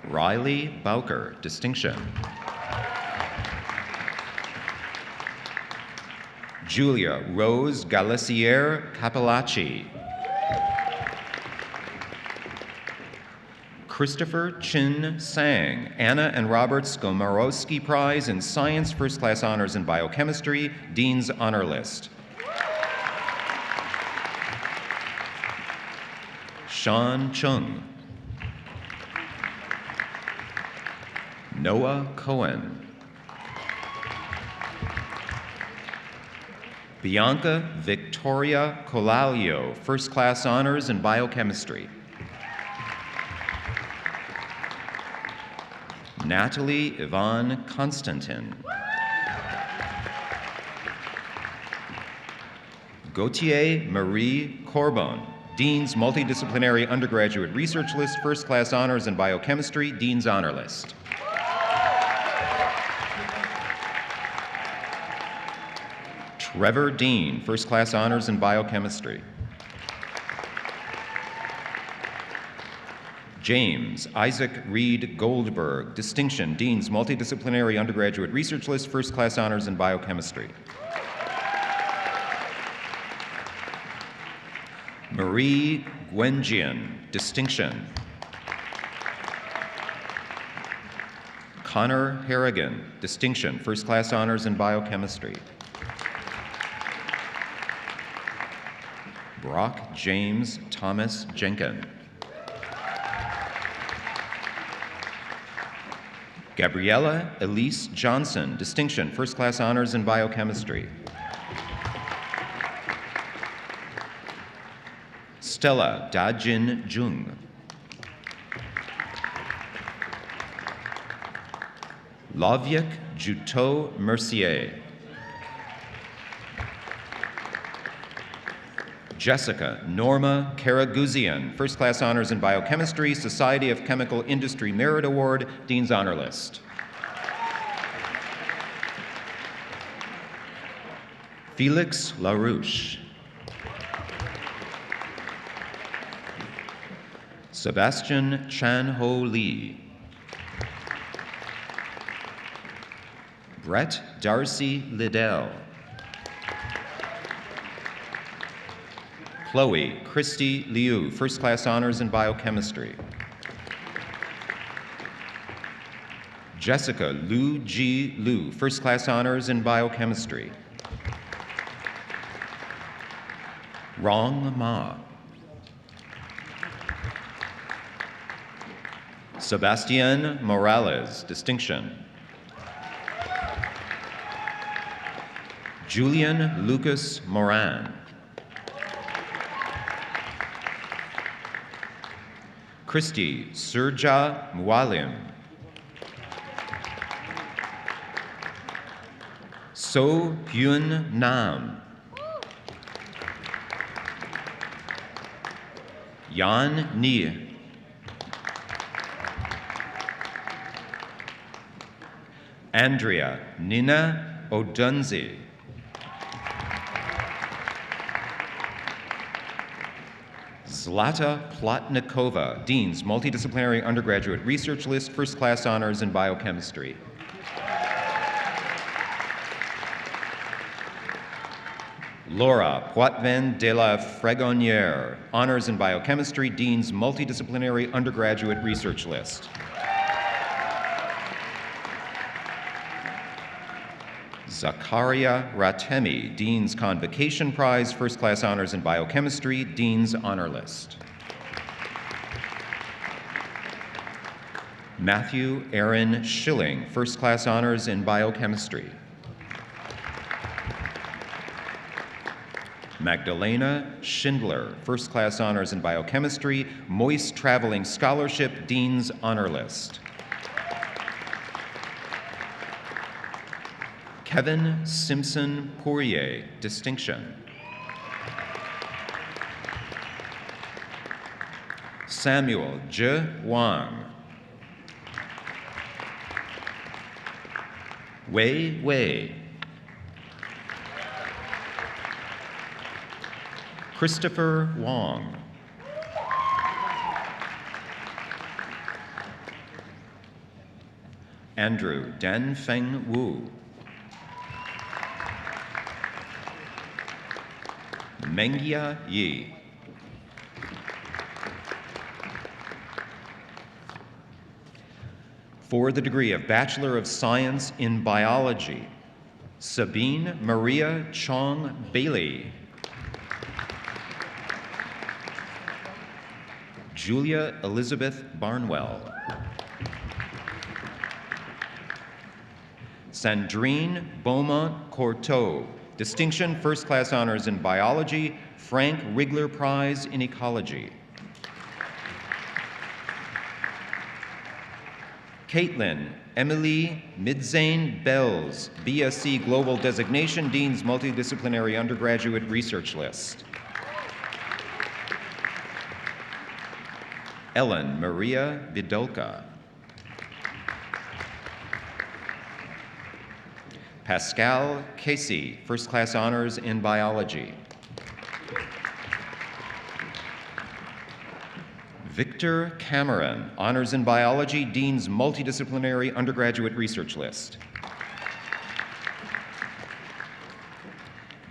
Riley Bowker, distinction. Julia Rose Galissiere Capellacci. Christopher Chin Sang, Anna and Robert Skomorowski Prize in Science, first class honors in biochemistry, Dean's Honor List. Sean Chung. Noah Cohen. Bianca Victoria Colalio, first class honors in biochemistry. Natalie Yvonne Constantin. Gautier Marie Corbon, Dean's Multidisciplinary Undergraduate Research List, First Class Honors in Biochemistry, Dean's Honor List. Trevor Dean, First Class Honors in Biochemistry. James Isaac Reed Goldberg, Distinction, Dean's Multidisciplinary Undergraduate Research List, First Class Honors in Biochemistry. Marie Gwenjian, Distinction. Connor Harrigan, Distinction, First Class Honors in Biochemistry. Brock James Thomas Jenkin. Gabriella Elise Johnson, Distinction, First Class Honors in Biochemistry. Stella Dajin Jung. Lavyek Juto Mercier. Jessica Norma Karaguzian, First Class Honors in Biochemistry, Society of Chemical Industry Merit Award, Dean's Honor List. Felix LaRouche. Sebastian Chan-Ho Lee. Brett Darcy Liddell. Chloe Christy Liu, First Class Honors in Biochemistry. Jessica Lu Ji Lu, First Class Honors in Biochemistry. Rong Ma. Sebastian Morales, Distinction. Julian Lucas Moran. Christy Surja Mualim. So Hyun Nam. Yan Ni. Andrea Nina Odunzi. Zlata Plotnikova, Dean's Multidisciplinary Undergraduate Research List, First Class Honors in Biochemistry. Laura Poitvin de la Fregonière, Honors in Biochemistry, Dean's Multidisciplinary Undergraduate Research List. Zakaria Ratemi, Dean's Convocation Prize, First Class Honors in Biochemistry, Dean's Honor List. Matthew Aaron Schilling, First Class Honors in Biochemistry. Magdalena Schindler, First Class Honors in Biochemistry, Moist Traveling Scholarship, Dean's Honor List. Kevin Simpson Poirier, Distinction. Samuel Zhe Wang. Wei Wei. Christopher Wong. Andrew Dan Feng Wu. Mengia Yi. For the degree of Bachelor of Science in Biology, Sabine Maria Chong Bailey. Julia Elizabeth Barnwell. Sandrine Beaumont Courteau, Distinction First Class Honors in Biology, Frank Rigler Prize in Ecology. Caitlin Emily Midzane Bells, BSc Global Designation, Dean's Multidisciplinary Undergraduate Research List. Ellen Maria Vidolka. Pascal Casey, First Class Honors in Biology. Victor Cameron, Honors in Biology, Dean's Multidisciplinary Undergraduate Research List.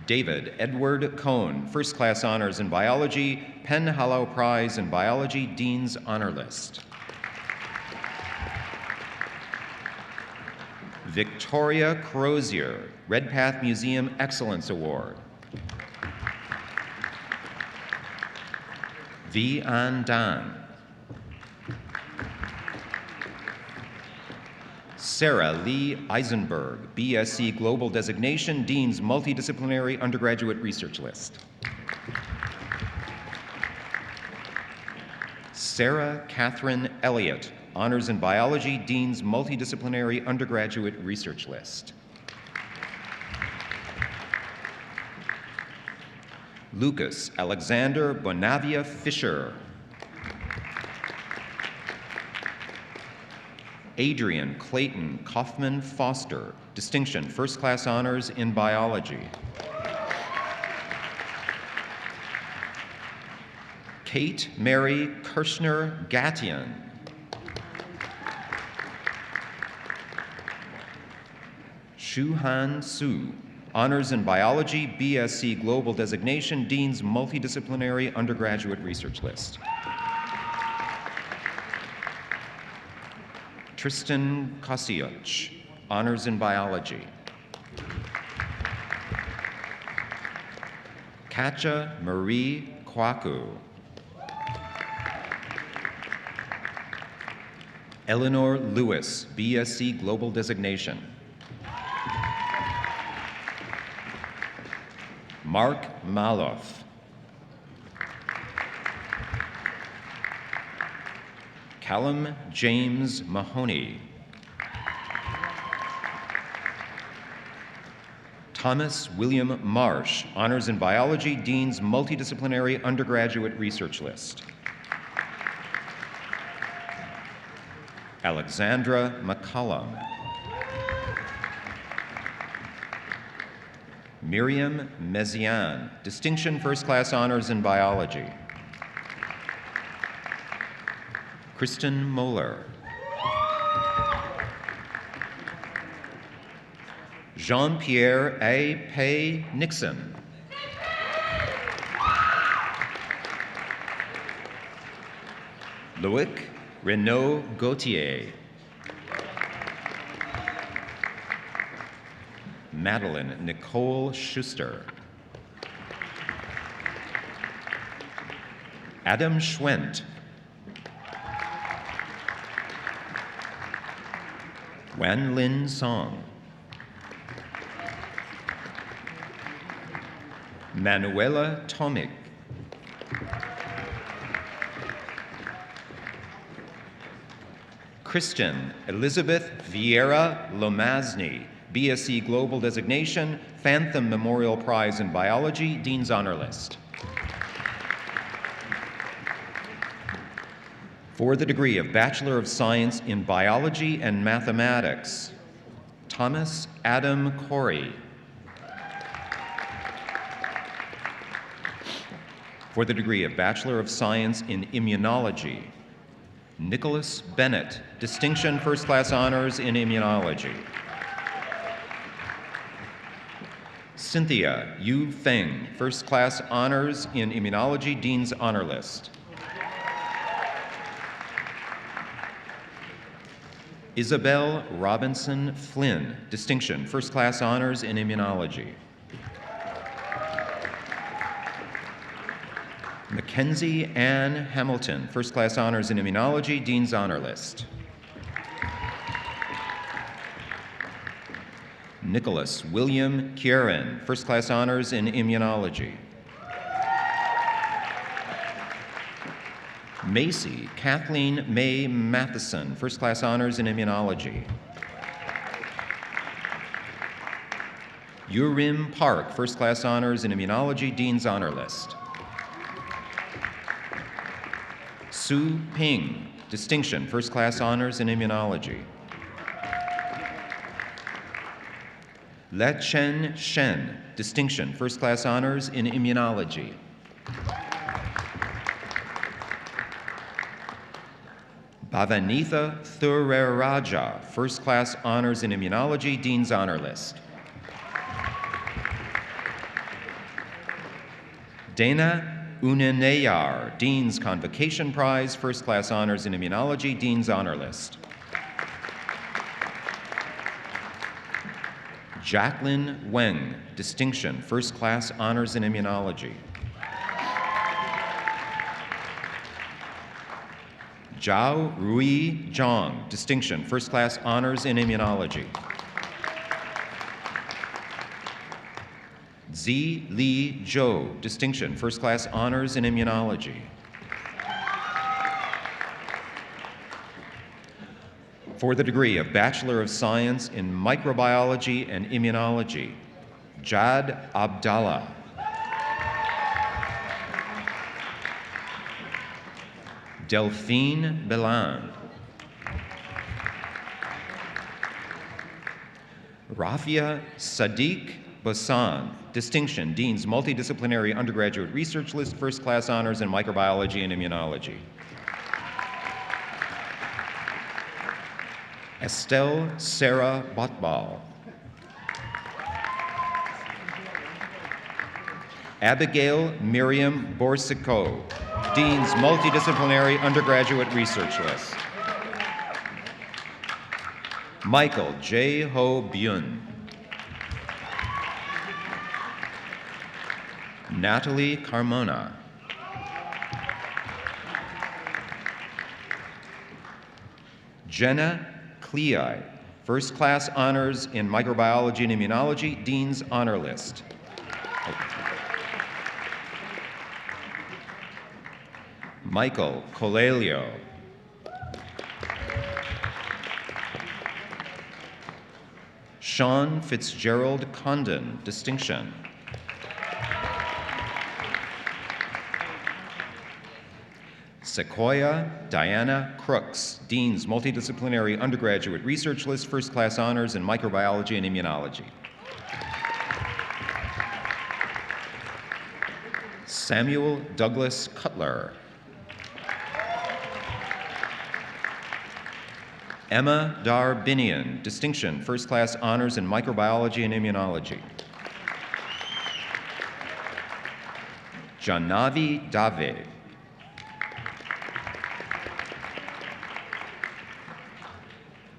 David Edward Cohn, First Class Honors in Biology, Penn Hallow Prize in Biology, Dean's Honor List. Victoria Crozier, Redpath Museum Excellence Award. V. An Dan. Sarah Lee Eisenberg, BSc Global Designation, Dean's Multidisciplinary Undergraduate Research List. Sarah Catherine Elliott, Honors in Biology, Dean's Multidisciplinary Undergraduate Research List. Lucas Alexander Bonavia Fisher. Adrian Clayton Kaufman Foster, Distinction, First Class Honors in Biology. Kate Mary Kirshner Gattian. Shuhan Su, Honors in Biology, BSc Global Designation, Dean's Multidisciplinary Undergraduate Research List. Tristan Kosiuch, Honors in Biology. Katja Marie Kwaku. Eleanor Lewis, BSc Global Designation. Mark Maloff. Callum James Mahoney. Thomas William Marsh, Honors in Biology, Dean's Multidisciplinary Undergraduate Research List. Alexandra McCollum. Miriam Mezian, Distinction First Class Honors in Biology. Kristen Moeller. Jean-Pierre A. Pei Nixon. Loic Renaud Gauthier. Madeline Nicole Schuster. Adam Schwendt. Wan Lin Song. Manuela Tomik. Christian Elizabeth Vieira Lomazni, BSc Global Designation, Phantom Memorial Prize in Biology, Dean's Honor List. For the degree of Bachelor of Science in Biology and Mathematics, Thomas Adam Corey. For the degree of Bachelor of Science in Immunology, Nicholas Bennett, Distinction First Class Honors in Immunology. Cynthia Yu Feng, First Class Honors in Immunology, Dean's Honor List. Isabel Robinson Flynn, Distinction, First Class Honors in Immunology. Mackenzie Ann Hamilton, First Class Honors in Immunology, Dean's Honor List. Nicholas William Kieran, First Class Honors in Immunology. Macy Kathleen May Matheson, first class honors in immunology. Yurim Park, first class honors in immunology, Dean's Honor List. Su Ping, distinction, first class honors in immunology. Le Chen Shen, distinction, first class honors in immunology. Bhavanitha Thuraraja, first class honors in immunology, Dean's Honor List. Dana Unanayar, Dean's Convocation Prize, first class honors in immunology, Dean's Honor List. Jacqueline Weng, distinction, first class honors in immunology. Zhao Rui Zhang, distinction, first class honors in immunology. Zi Li Zhou, distinction, first class honors in immunology. For the degree of Bachelor of Science in Microbiology and Immunology, Jad Abdallah. Delphine Belan. Rafia Sadiq Bassan, distinction, Dean's Multidisciplinary Undergraduate Research List, first class honors in microbiology and immunology. Estelle Sarah Botbal. Abigail Miriam Borsico, Dean's Multidisciplinary Undergraduate Research List. Michael J. Ho Byun. Natalie Carmona. Jenna Clei, first class honors in microbiology and immunology, Dean's Honor List. Michael Colalio. Sean Fitzgerald Condon, distinction. Sequoia Diana Crooks, Dean's Multidisciplinary Undergraduate Research List, first class honors in microbiology and immunology. Samuel Douglas Cutler. Emma Darbinian, distinction, first class honors in microbiology and immunology. Janavi Dave.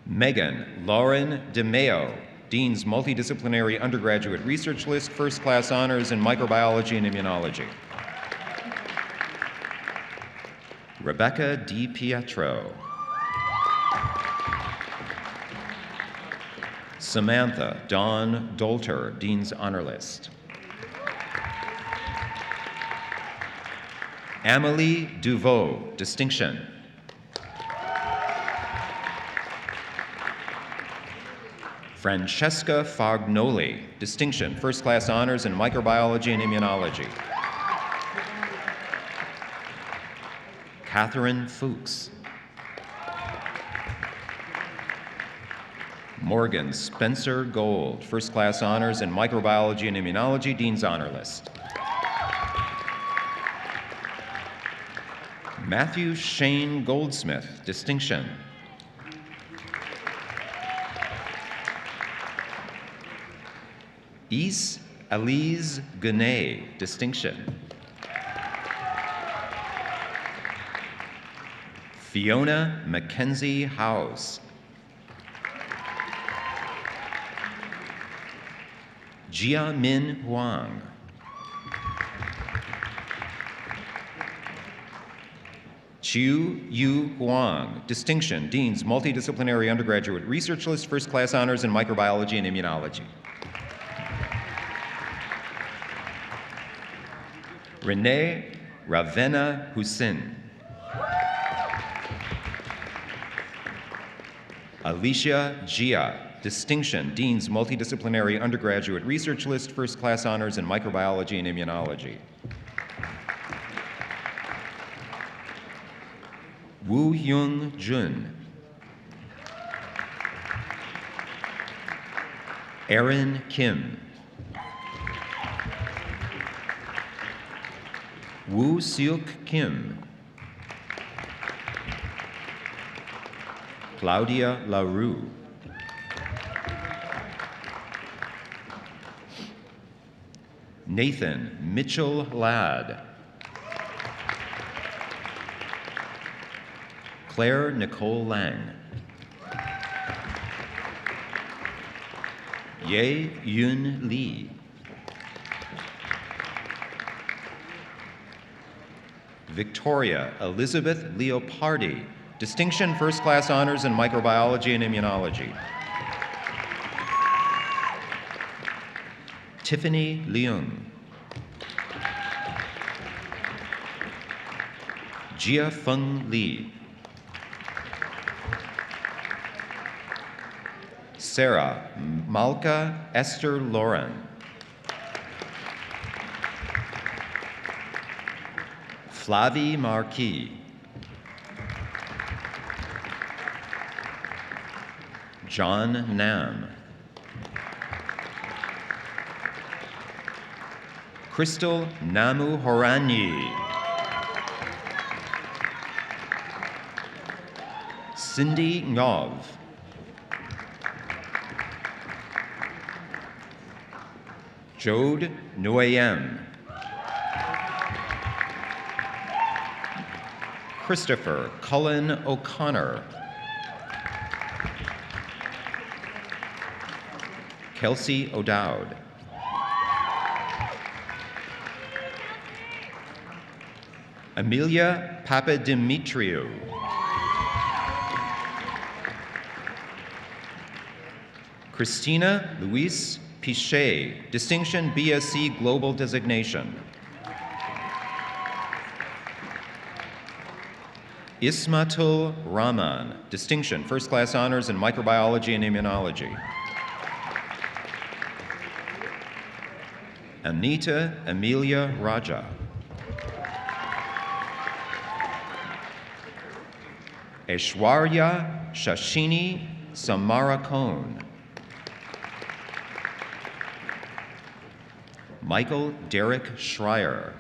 Megan Lauren DeMeo, Dean's Multidisciplinary Undergraduate Research List, first class honors in microbiology and immunology. Rebecca Di Pietro. Samantha Dawn Dolter, Dean's Honor List. Amelie Duveau, distinction. Francesca Fagnoli, distinction, first class honors in microbiology and immunology. Catherine Fuchs. Morgan Spencer Gold, first class honors in microbiology and immunology, Dean's Honor List. Matthew Shane Goldsmith, distinction. Is Elise Guinée, distinction. Fiona Mackenzie House. Jia Min Huang. Chiu Yu Huang, distinction, Dean's Multidisciplinary Undergraduate Research List, first class honors in microbiology and immunology. Renee Ravena Hussein. Alicia Gia, distinction, Dean's Multidisciplinary Undergraduate Research List, first class honors in microbiology and immunology. Woo Hyung Jun. Erin Kim. Woo Seok Kim. Claudia LaRue. Nathan Mitchell Ladd. Claire Nicole Lang. Ye Yun Lee. Victoria Elizabeth Leopardi, distinction first class honors in microbiology and immunology. Tiffany Leung. Jia Feng Li. Sarah Malka Esther Lauren. Flavie Marquis. John Nam. Crystal Namu Horanyi. Cindy Ngov. Jode Nguyen. Christopher Cullen O'Connor. Kelsey O'Dowd. Amelia Papadimitriou. Christina Louise Pichet, distinction BSc Global designation. Ismatul Rahman, distinction first class honors in microbiology and immunology. Anita Amelia Raja. Aishwarya Shashini Samarakone. Michael Derek Schreier.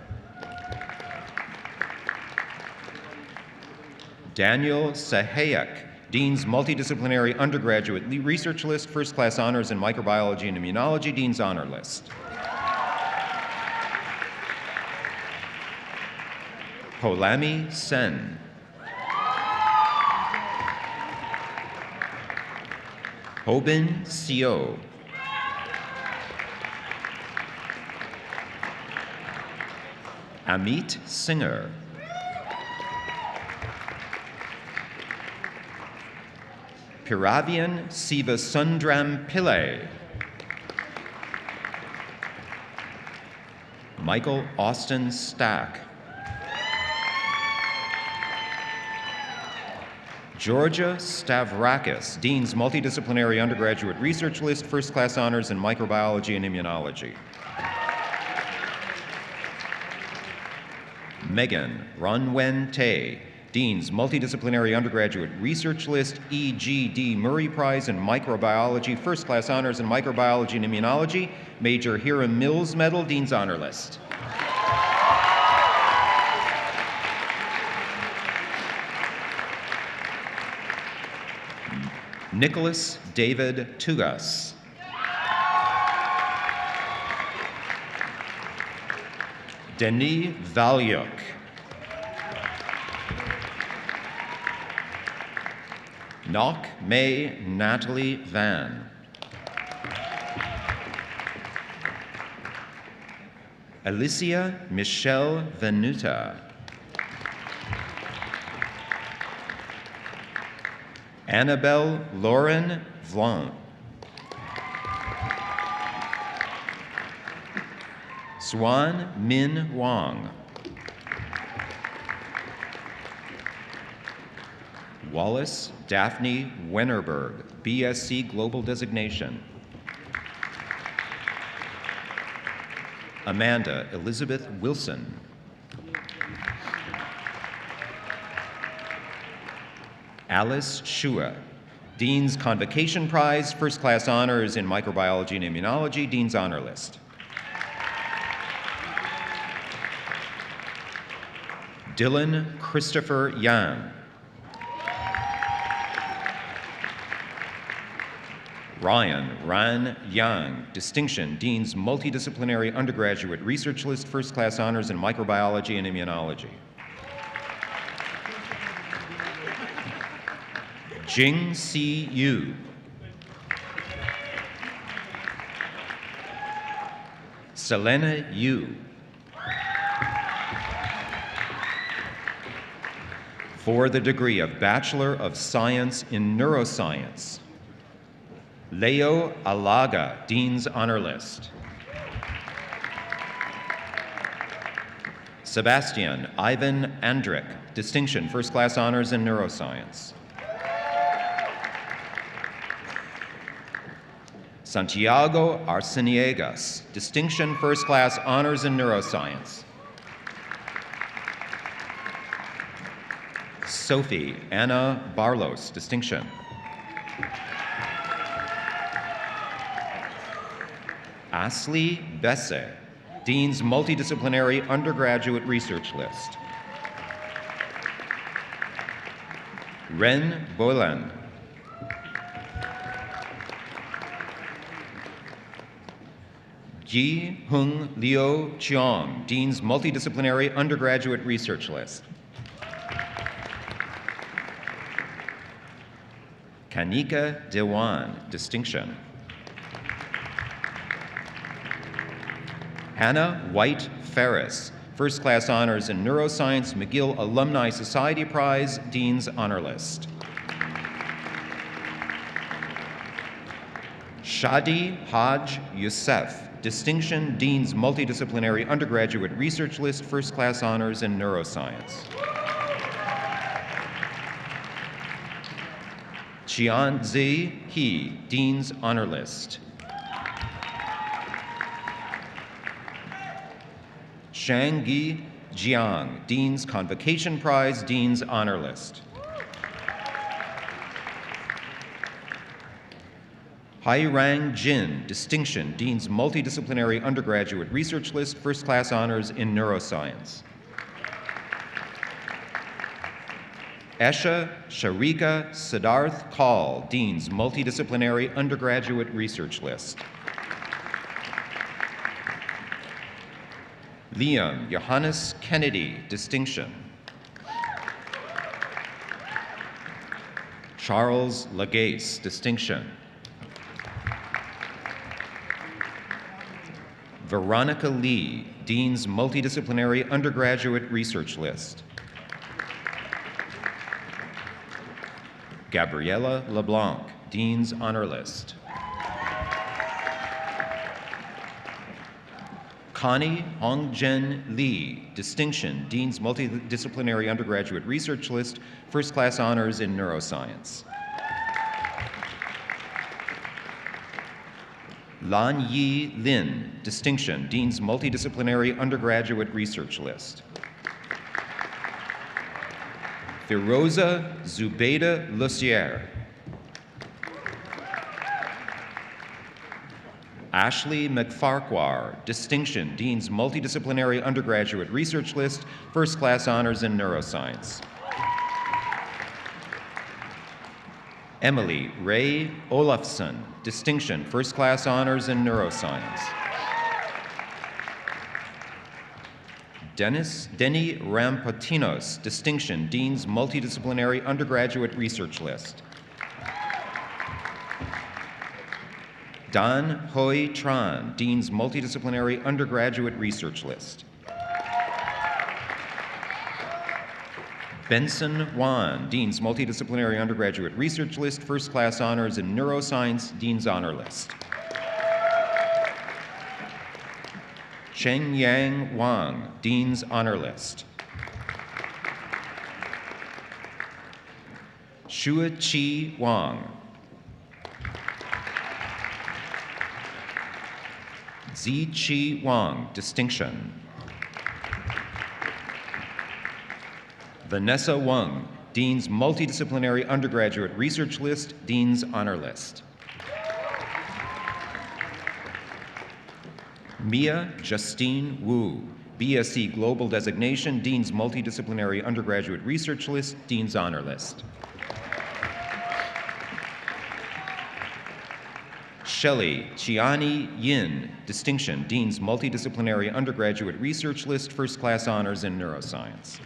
Daniel Sahayak, Dean's Multidisciplinary Undergraduate Research List, first class honors in microbiology and immunology, Dean's Honor List. Polami Sen. Hobin Seo. Amit Singer. Piravian Sivasundram Pillai. Michael Austin Stack. Georgia Stavrakis, Dean's Multidisciplinary Undergraduate Research List, first class honors in microbiology and immunology. Megan Ronwen Tay, Dean's Multidisciplinary Undergraduate Research List, E.G.D. Murray Prize in Microbiology, first class honors in microbiology and immunology, Major Hiram Mills Medal, Dean's Honor List. Nicholas David Tugas. Denis Valyuk. Nok May Natalie Van. Alicia Michelle Venuta. Annabelle Lauren Vlan. Swan Min Wong. Wallace Daphne Wennerberg, BSc Global Designation. Amanda Elizabeth Wilson. Alice Shua, Dean's Convocation Prize, First Class Honors in Microbiology and Immunology, Dean's Honor List. Dylan Christopher Yang. Ryan Ran Yang, Distinction, Dean's Multidisciplinary Undergraduate Research List, First Class Honors in Microbiology and Immunology. Jing Si Yu. Selena Yu. For the degree of Bachelor of Science in Neuroscience, Leo Alaga, Dean's Honor List. Sebastian Ivan Andrick, Distinction, First Class Honors in Neuroscience. Santiago Arceniegas, Distinction, First Class Honors in Neuroscience. Sophie Anna Barlos, Distinction. Asli Besse, Dean's Multidisciplinary Undergraduate Research List. Ren Bolan. Ji Hung Liu Cheong, Dean's Multidisciplinary Undergraduate Research List. Kanika Dewan, Distinction. Hannah White Ferris, First Class Honors in Neuroscience, McGill Alumni Society Prize, Dean's Honor List. Shadi Haj Youssef, Distinction, Dean's Multidisciplinary Undergraduate Research List, First Class Honors in Neuroscience. Qianzi He, Dean's Honor List. Shangyi Jiang, Dean's Convocation Prize, Dean's Honor List. Hairang Jin, Distinction, Dean's Multidisciplinary Undergraduate Research List, First Class Honors in Neuroscience. Esha Sharika Siddharth Kaul, Dean's Multidisciplinary Undergraduate Research List. Liam Johannes Kennedy, Distinction. Charles Lagace, Distinction. Veronica Lee, Dean's Multidisciplinary Undergraduate Research List. Gabriela LeBlanc, Dean's Honor List. Connie Hongjen Lee, Distinction, Dean's Multidisciplinary Undergraduate Research List, First Class Honors in Neuroscience. Lan Yi Lin, Distinction, Dean's Multidisciplinary Undergraduate Research List. Firoza Zubeida Lussier. Ashley McFarquhar, Distinction, Dean's Multidisciplinary Undergraduate Research List, First Class Honors in Neuroscience. Emily Ray Olafsson, Distinction, First Class Honors in Neuroscience. Denny Rampatinos, Distinction, Dean's Multidisciplinary Undergraduate Research List. Dan Hoi Tran, Dean's Multidisciplinary Undergraduate Research List. Benson Wan, Dean's Multidisciplinary Undergraduate Research List, First Class Honors in Neuroscience, Dean's Honor List. Cheng Yang Wang, Dean's Honor List. Shua-Chi Wang. Zi-Chi Wang, distinction. Vanessa Wang, Dean's Multidisciplinary Undergraduate Research List, Dean's Honor List. Mia Justine Wu, BSc Global Designation, Dean's Multidisciplinary Undergraduate Research List, Dean's Honor List. Shelley Chiani Yin, distinction, Dean's Multidisciplinary Undergraduate Research List, First Class Honors in Neuroscience.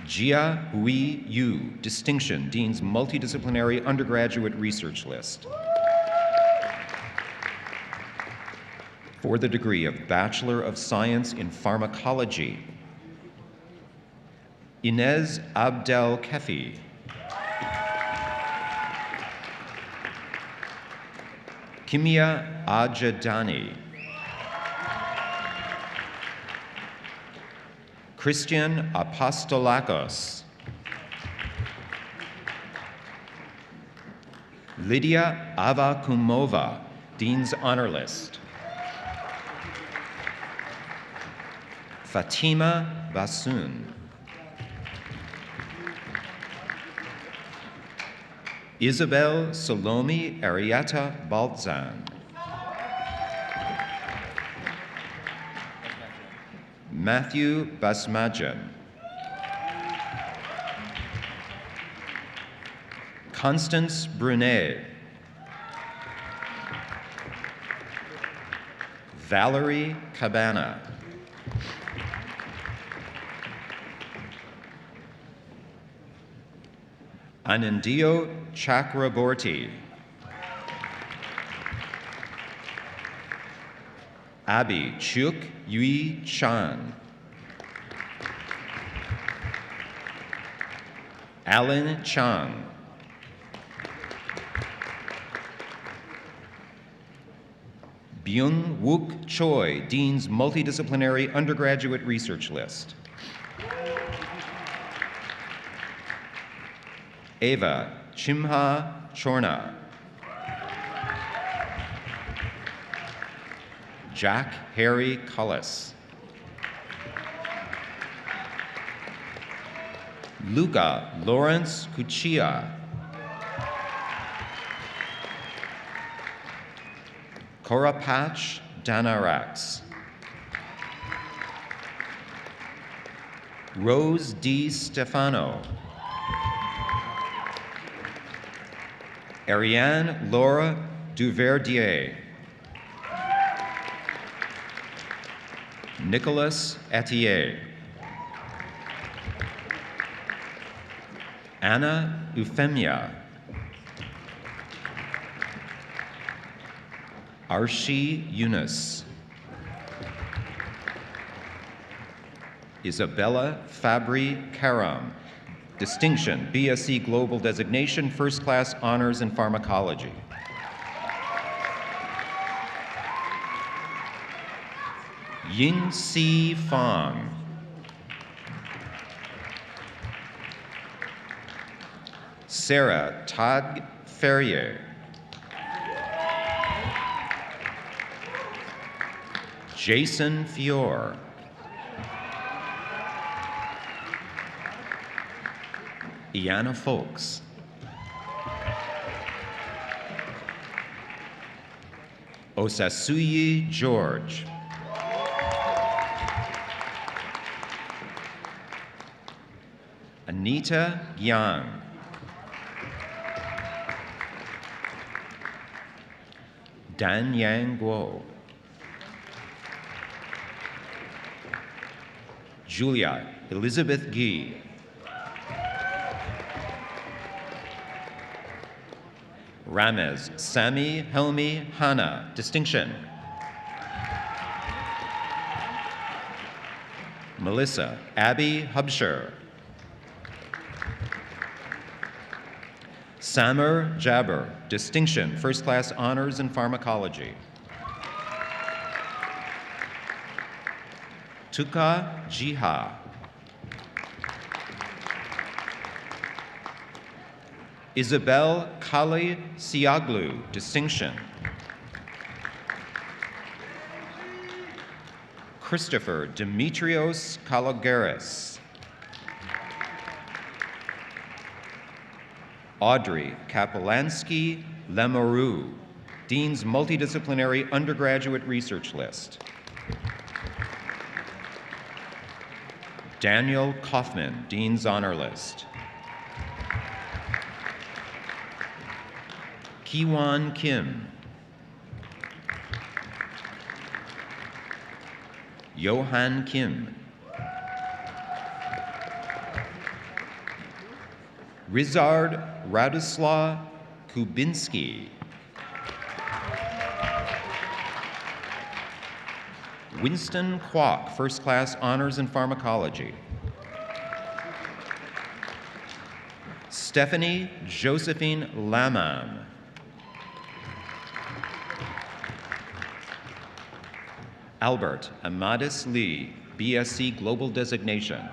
Jia Hui Yu, distinction, Dean's Multidisciplinary Undergraduate Research List. For the degree of Bachelor of Science in Pharmacology, Inez Abdel Kefi. Kimia Ajadani. Christian Apostolakos. Lydia Avakumova, Dean's Honor List. Fatima Basun. Isabel Salome Arietta Baltzan. Matthew Basmajan. Constance Brunet. Valerie Cabana. Anandio Chakraborty. Abby Chuk Yui Chan. Alan Chang. Byung Wook Choi, Dean's Multidisciplinary Undergraduate Research List. Ava Chimha Chorna. Jack Harry Cullis. Luca Lawrence Cuchilla. Korapach Danarax. Rose D. Stefano. Ariane Laura Duverdier. Nicholas Etier. Anna Euphemia. Arshi Yunus. Isabella Fabry Karam, distinction, BSc Global Designation, First Class Honors in Pharmacology. Ying Si Fang. Sarah Todd Ferrier. Jason Fior. Iana Folks. Osasuyi George. Anita Yang. Dan Yang Guo. Julia Elizabeth Gee. Ramez Sami Helmi Hana, distinction. Melissa Abby Hubsher. Samer Jabber, distinction, first class honors in pharmacology. Tuka Jiha. Isabel Kali Siaglu, distinction. Christopher Demetrios Kalogeris. Audrey Kapelansky Lemourou, Dean's Multidisciplinary Undergraduate Research List. Daniel Kaufman, Dean's Honor List. Kiwan Kim. Johan Kim. Rizard Radoslaw Kubinski. Winston Kwok, First Class Honors in Pharmacology. Stephanie Josephine Lamam. Albert Amadis Lee, BSc Global Designation.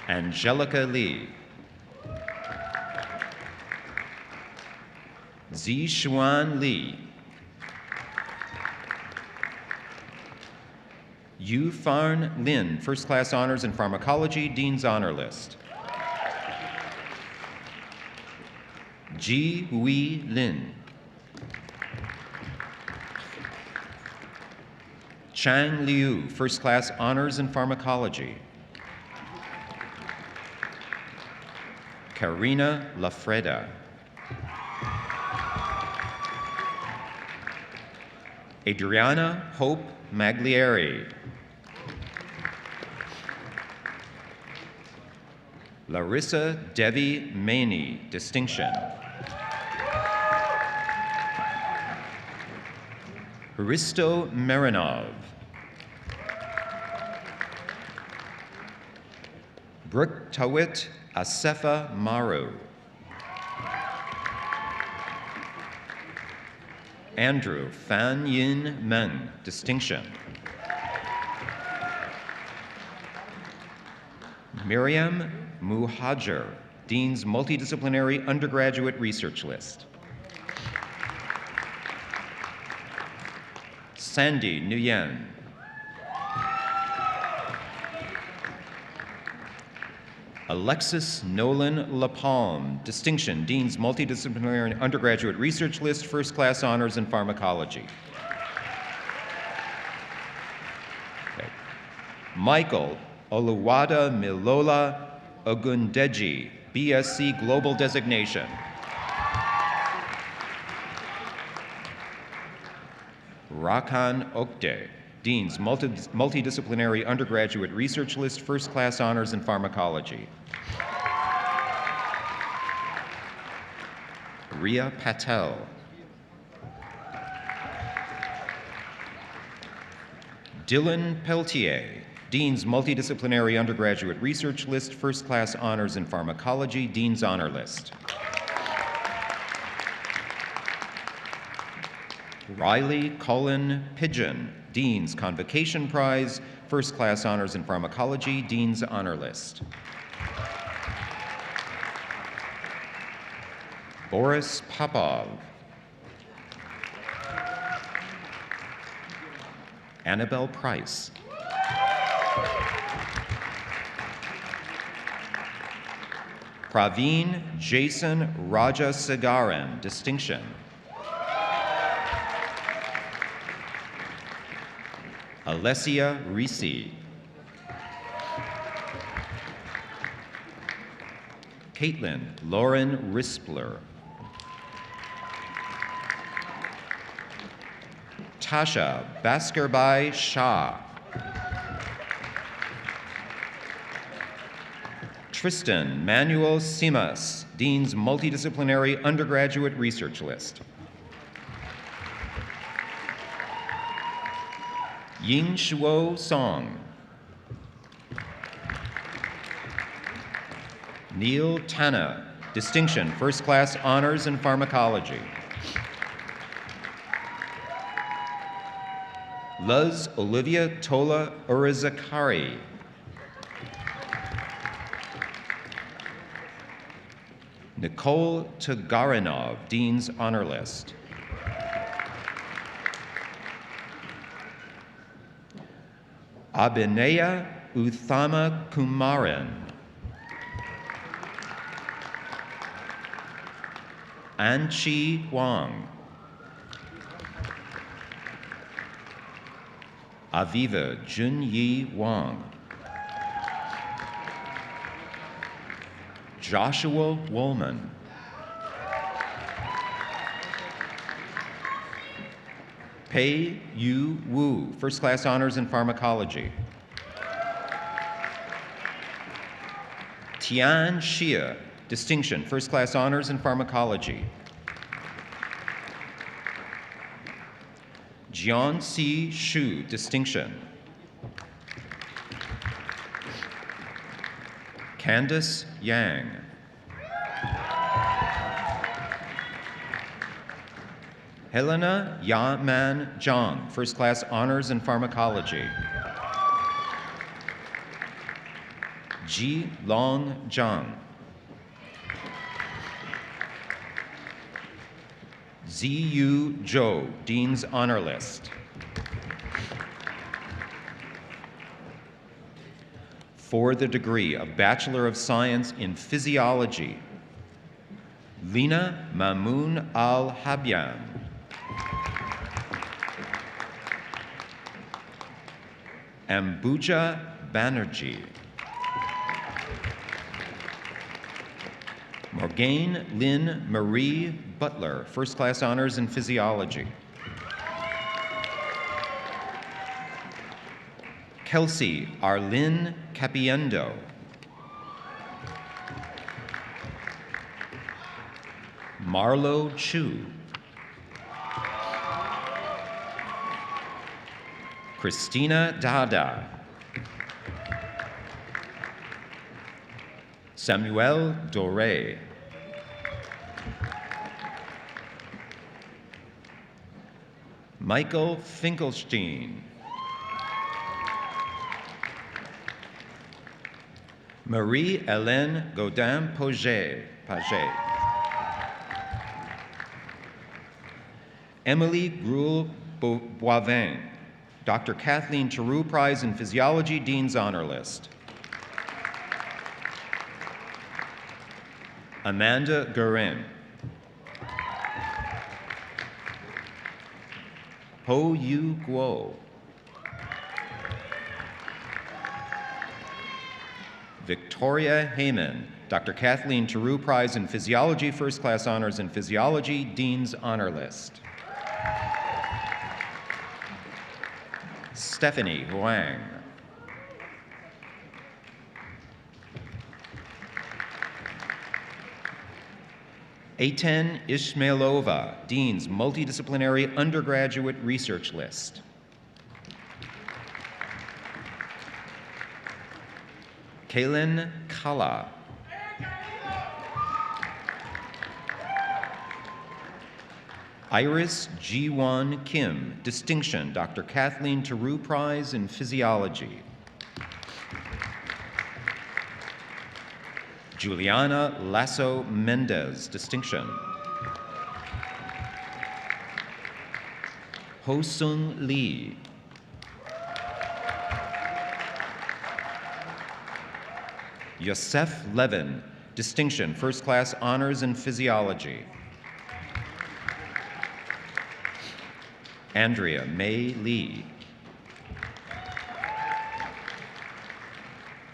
Angelica Lee. Zishuan Lee. Yu Farn Lin, First Class Honors in Pharmacology, Dean's Honor List. Ji Hui Lin. Chang Liu, First Class Honors in Pharmacology. Karina Lafreda. Adriana Hope Maglieri. Larissa Devi Maney, distinction. Hristo Marinov. Brooke Tawit Asefa Maru. Andrew Fan Yin Men, distinction. Miriam Muhajir, Dean's Multidisciplinary Undergraduate Research List. Sandy Nguyen. Alexis Nolan Lapalme, distinction, Dean's Multidisciplinary Undergraduate Research List, First Class Honors in Pharmacology. Okay. Michael Oluwada Milola Ogundeji, BSc Global Designation. Rakan Okde, Dean's Multidisciplinary Undergraduate Research List, First Class Honors in Pharmacology. Ria Patel. Dylan Peltier, Dean's Multidisciplinary Undergraduate Research List, First Class Honors in Pharmacology, Dean's Honor List. Riley Cullen Pigeon, Dean's Convocation Prize, First Class Honors in Pharmacology, Dean's Honor List. Boris Popov. Annabelle Price. Praveen Jason Rajasagaran, distinction. Alessia Risi. Caitlin Lauren Rispler. Tasha Baskarbai Shah. Tristan Manuel Simas, Dean's Multidisciplinary Undergraduate Research List. Ying Shuo Song. Neil Tanna, distinction, First Class Honors in Pharmacology. Luz Olivia Tola Urizakari. Nicole Tagarinov, Dean's Honor List. Abhinaya Uthama Kumaran. Anchi Huang. Aviva Junyi Wang. Joshua Woolman. Pei Yu Wu, First Class Honors in Pharmacology. Tian Xia, Distinction, First Class Honors in Pharmacology. Jianxi Shu, Distinction. Candice Yang. Helena Yaman Zhang, First Class Honors in Pharmacology. Ji Long Zhang. Ziyu Zhou, Dean's Honor List. For the degree of Bachelor of Science in Physiology, Lina Mamoun Al-Habyan. Ambuja Banerjee. Morgane Lynn Marie Butler, First Class Honors in Physiology. Kelsey Arlene Capiendo. Marlo Chu. Christina Dada. Samuel Doré. Michael Finkelstein. Marie-Hélène Gaudin-Paget. Emily Gruel-Boivin, Dr. Kathleen Theroux Prize in Physiology, Dean's Honor List. Amanda Guerin. Ho Yu Guo. Victoria Heyman, Dr. Kathleen Theroux Prize in Physiology, First Class Honors in Physiology, Dean's Honor List. Stephanie Huang. Aten Ishmailova, Dean's Multidisciplinary Undergraduate Research List. Kaylin Kala. Iris Ji-won Kim, Distinction, Dr. Kathleen Theroux Prize in Physiology. Juliana Lasso Mendez, Distinction. Ho Sung Lee. Yosef Levin, Distinction, First Class Honors in Physiology. Andrea May Lee.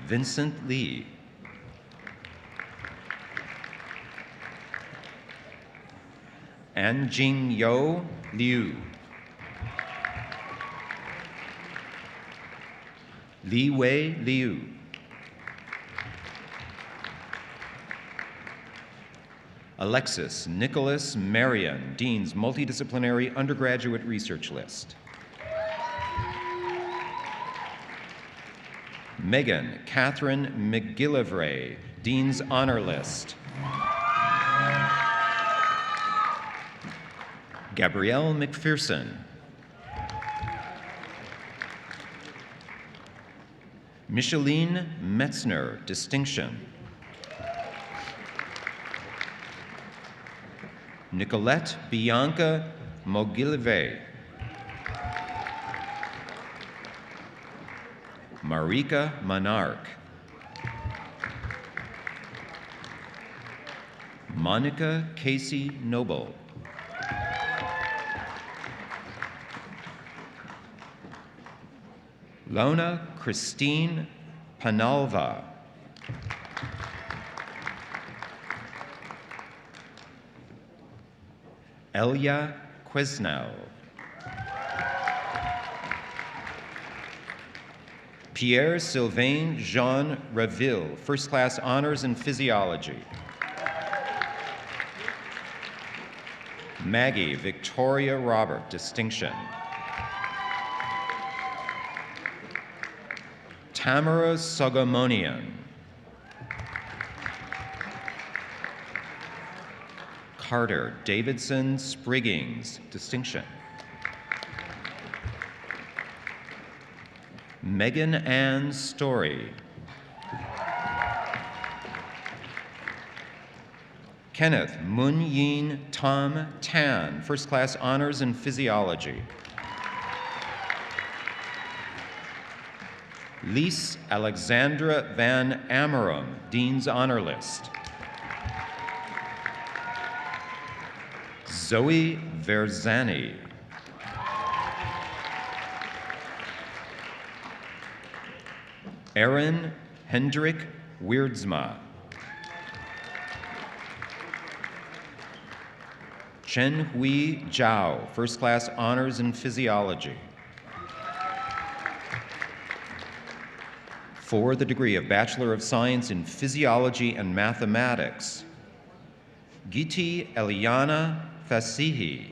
Vincent Lee. Anjing Yo Liu. Li Wei Liu. Alexis Nicholas Marion, Dean's Multidisciplinary Undergraduate Research List. Megan Catherine McGillivray, Dean's Honor List. Gabrielle McPherson. Micheline Metzner, Distinction. Nicolette Bianca Mogileve. Marika Monarch. Monica Casey Noble. Lona Christine Panalva. Elia Quesnel. Pierre Sylvain Jean Reville, First Class Honors in Physiology. Maggie Victoria Robert, Distinction. Tamara Sogomonian. Carter Davidson Spriggings, Distinction. Megan Ann Story. Kenneth Mun Yin Tom Tan, First Class Honors in Physiology. Lise Alexandra Van Amerom, Dean's Honor List. Zoe Verzani. Aaron Hendrik Weirdsma. Chen Hui Zhao, First Class Honors in Physiology. For the degree of Bachelor of Science in Physiology and Mathematics, Giti Eliana Fasihi.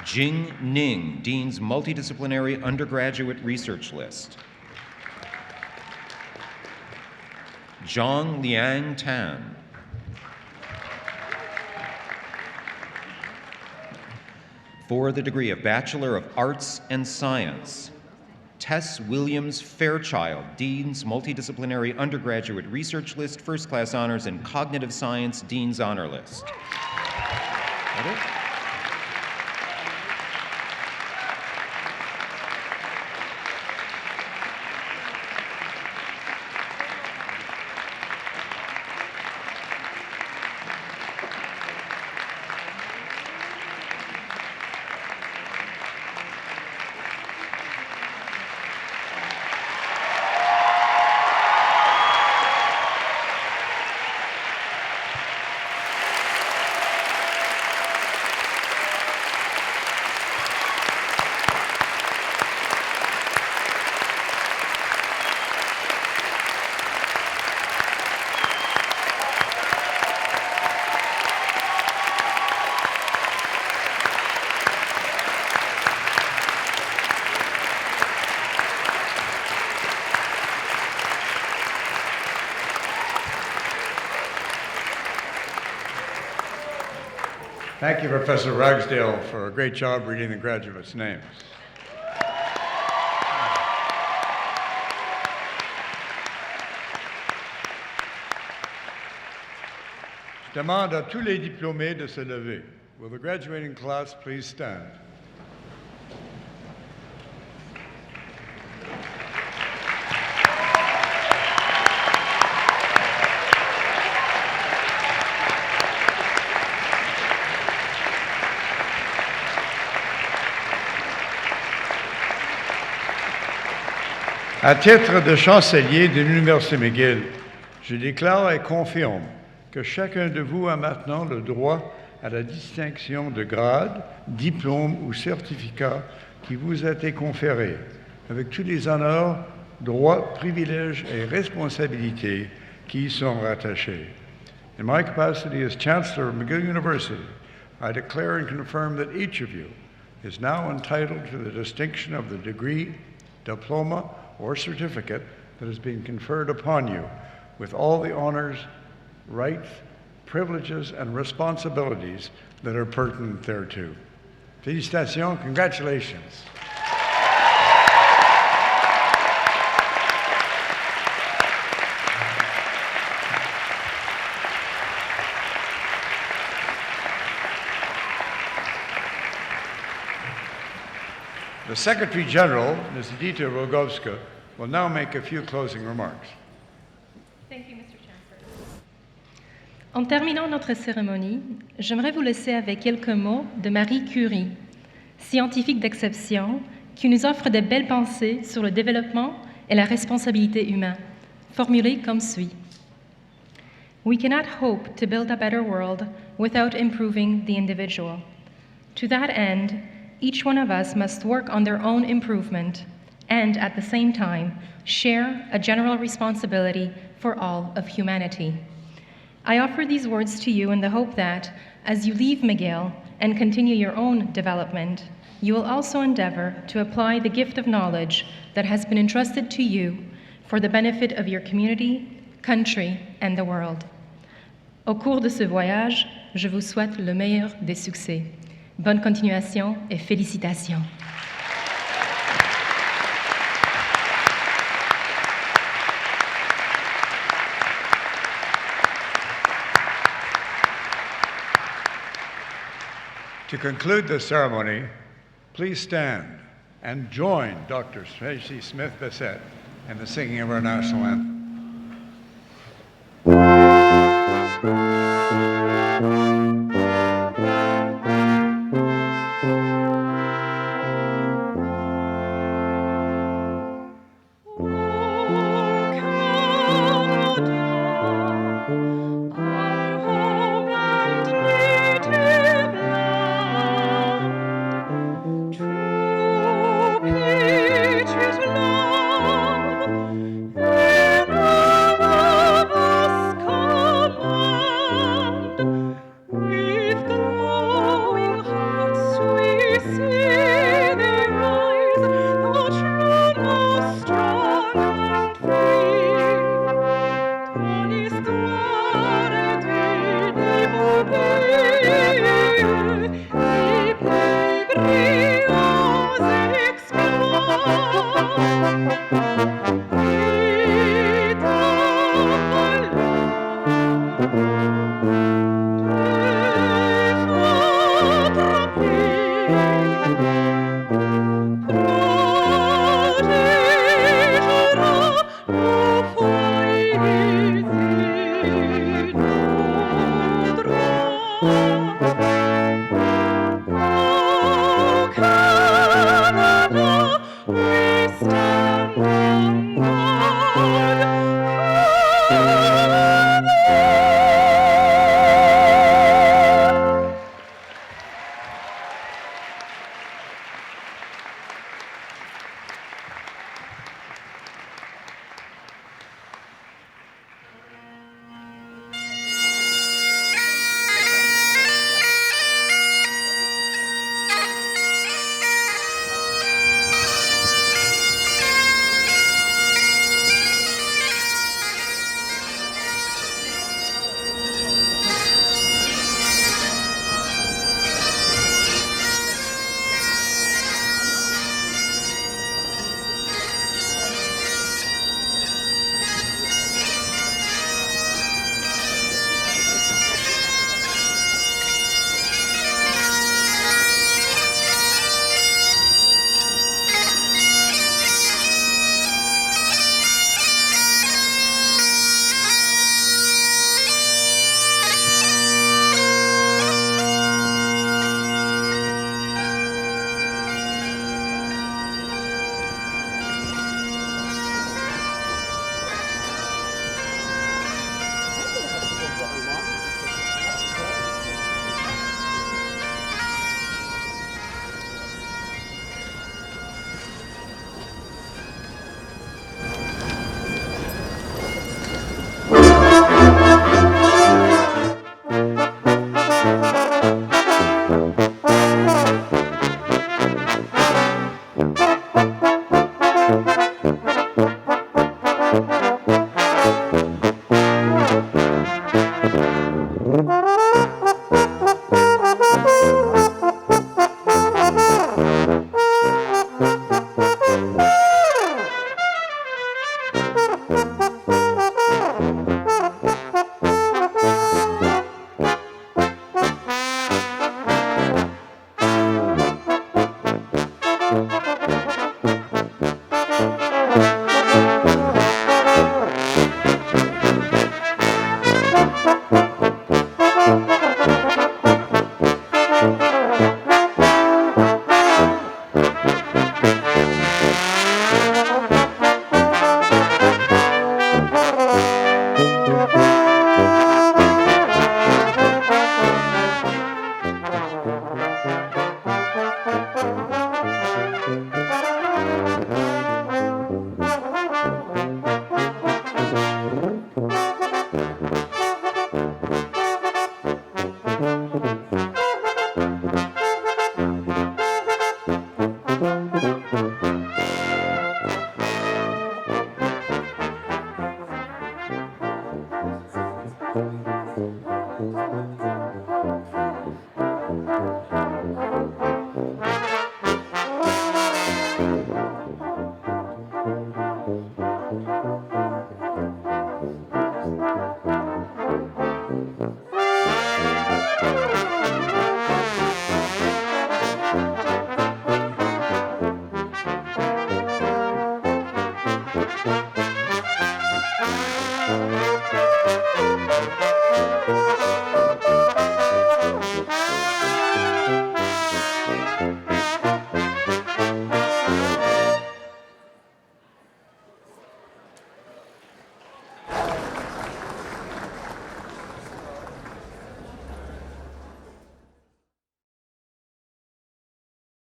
Jing Ning, Dean's Multidisciplinary Undergraduate Research List. Zhang Liang Tan. For the degree of Bachelor of Arts and Science, Tess Williams Fairchild, Dean's Multidisciplinary Undergraduate Research List, First Class Honors in Cognitive Science, Dean's Honor List. That it? Thank you, Professor Ragsdale, for a great job reading the graduates' names. Je demande à tous les diplômés de se lever. Will the graduating class please stand? À titre de chancelier de l'Université McGill, je déclare et confirme que chacun de vous a maintenant le droit à la distinction de grade, diplôme ou certificat qui vous a été conféré, avec tous les honneurs, droits, privilèges et responsabilités qui y sont rattachés. In my capacity as Chancellor of McGill University, I declare and confirm that each of you is now entitled to the distinction of the degree, diploma, or certificate that has been conferred upon you, with all the honors, rights, privileges, and responsibilities that are pertinent thereto. Félicitations, congratulations. The Secretary General, Ms. Edita Rogovska, will now make a few closing remarks. Thank you, Mr. Chancellor. En terminant notre cérémonie, j'aimerais vous laisser avec quelques mots de Marie Curie, scientifique d'exception qui nous offre de belles pensées sur le développement et la responsabilité humaine, formulées comme suit. We cannot hope to build a better world without improving the individual. To that end, each one of us must work on their own improvement and, at the same time, share a general responsibility for all of humanity. I offer these words to you in the hope that, as you leave McGill and continue your own development, you will also endeavor to apply the gift of knowledge that has been entrusted to you for the benefit of your community, country, and the world. Au cours de ce voyage, je vous souhaite le meilleur des succès. Bonne continuation et félicitations. To conclude the ceremony, please stand and join Dr. Tracy Smith-Bissett in the singing of our national anthem. Oh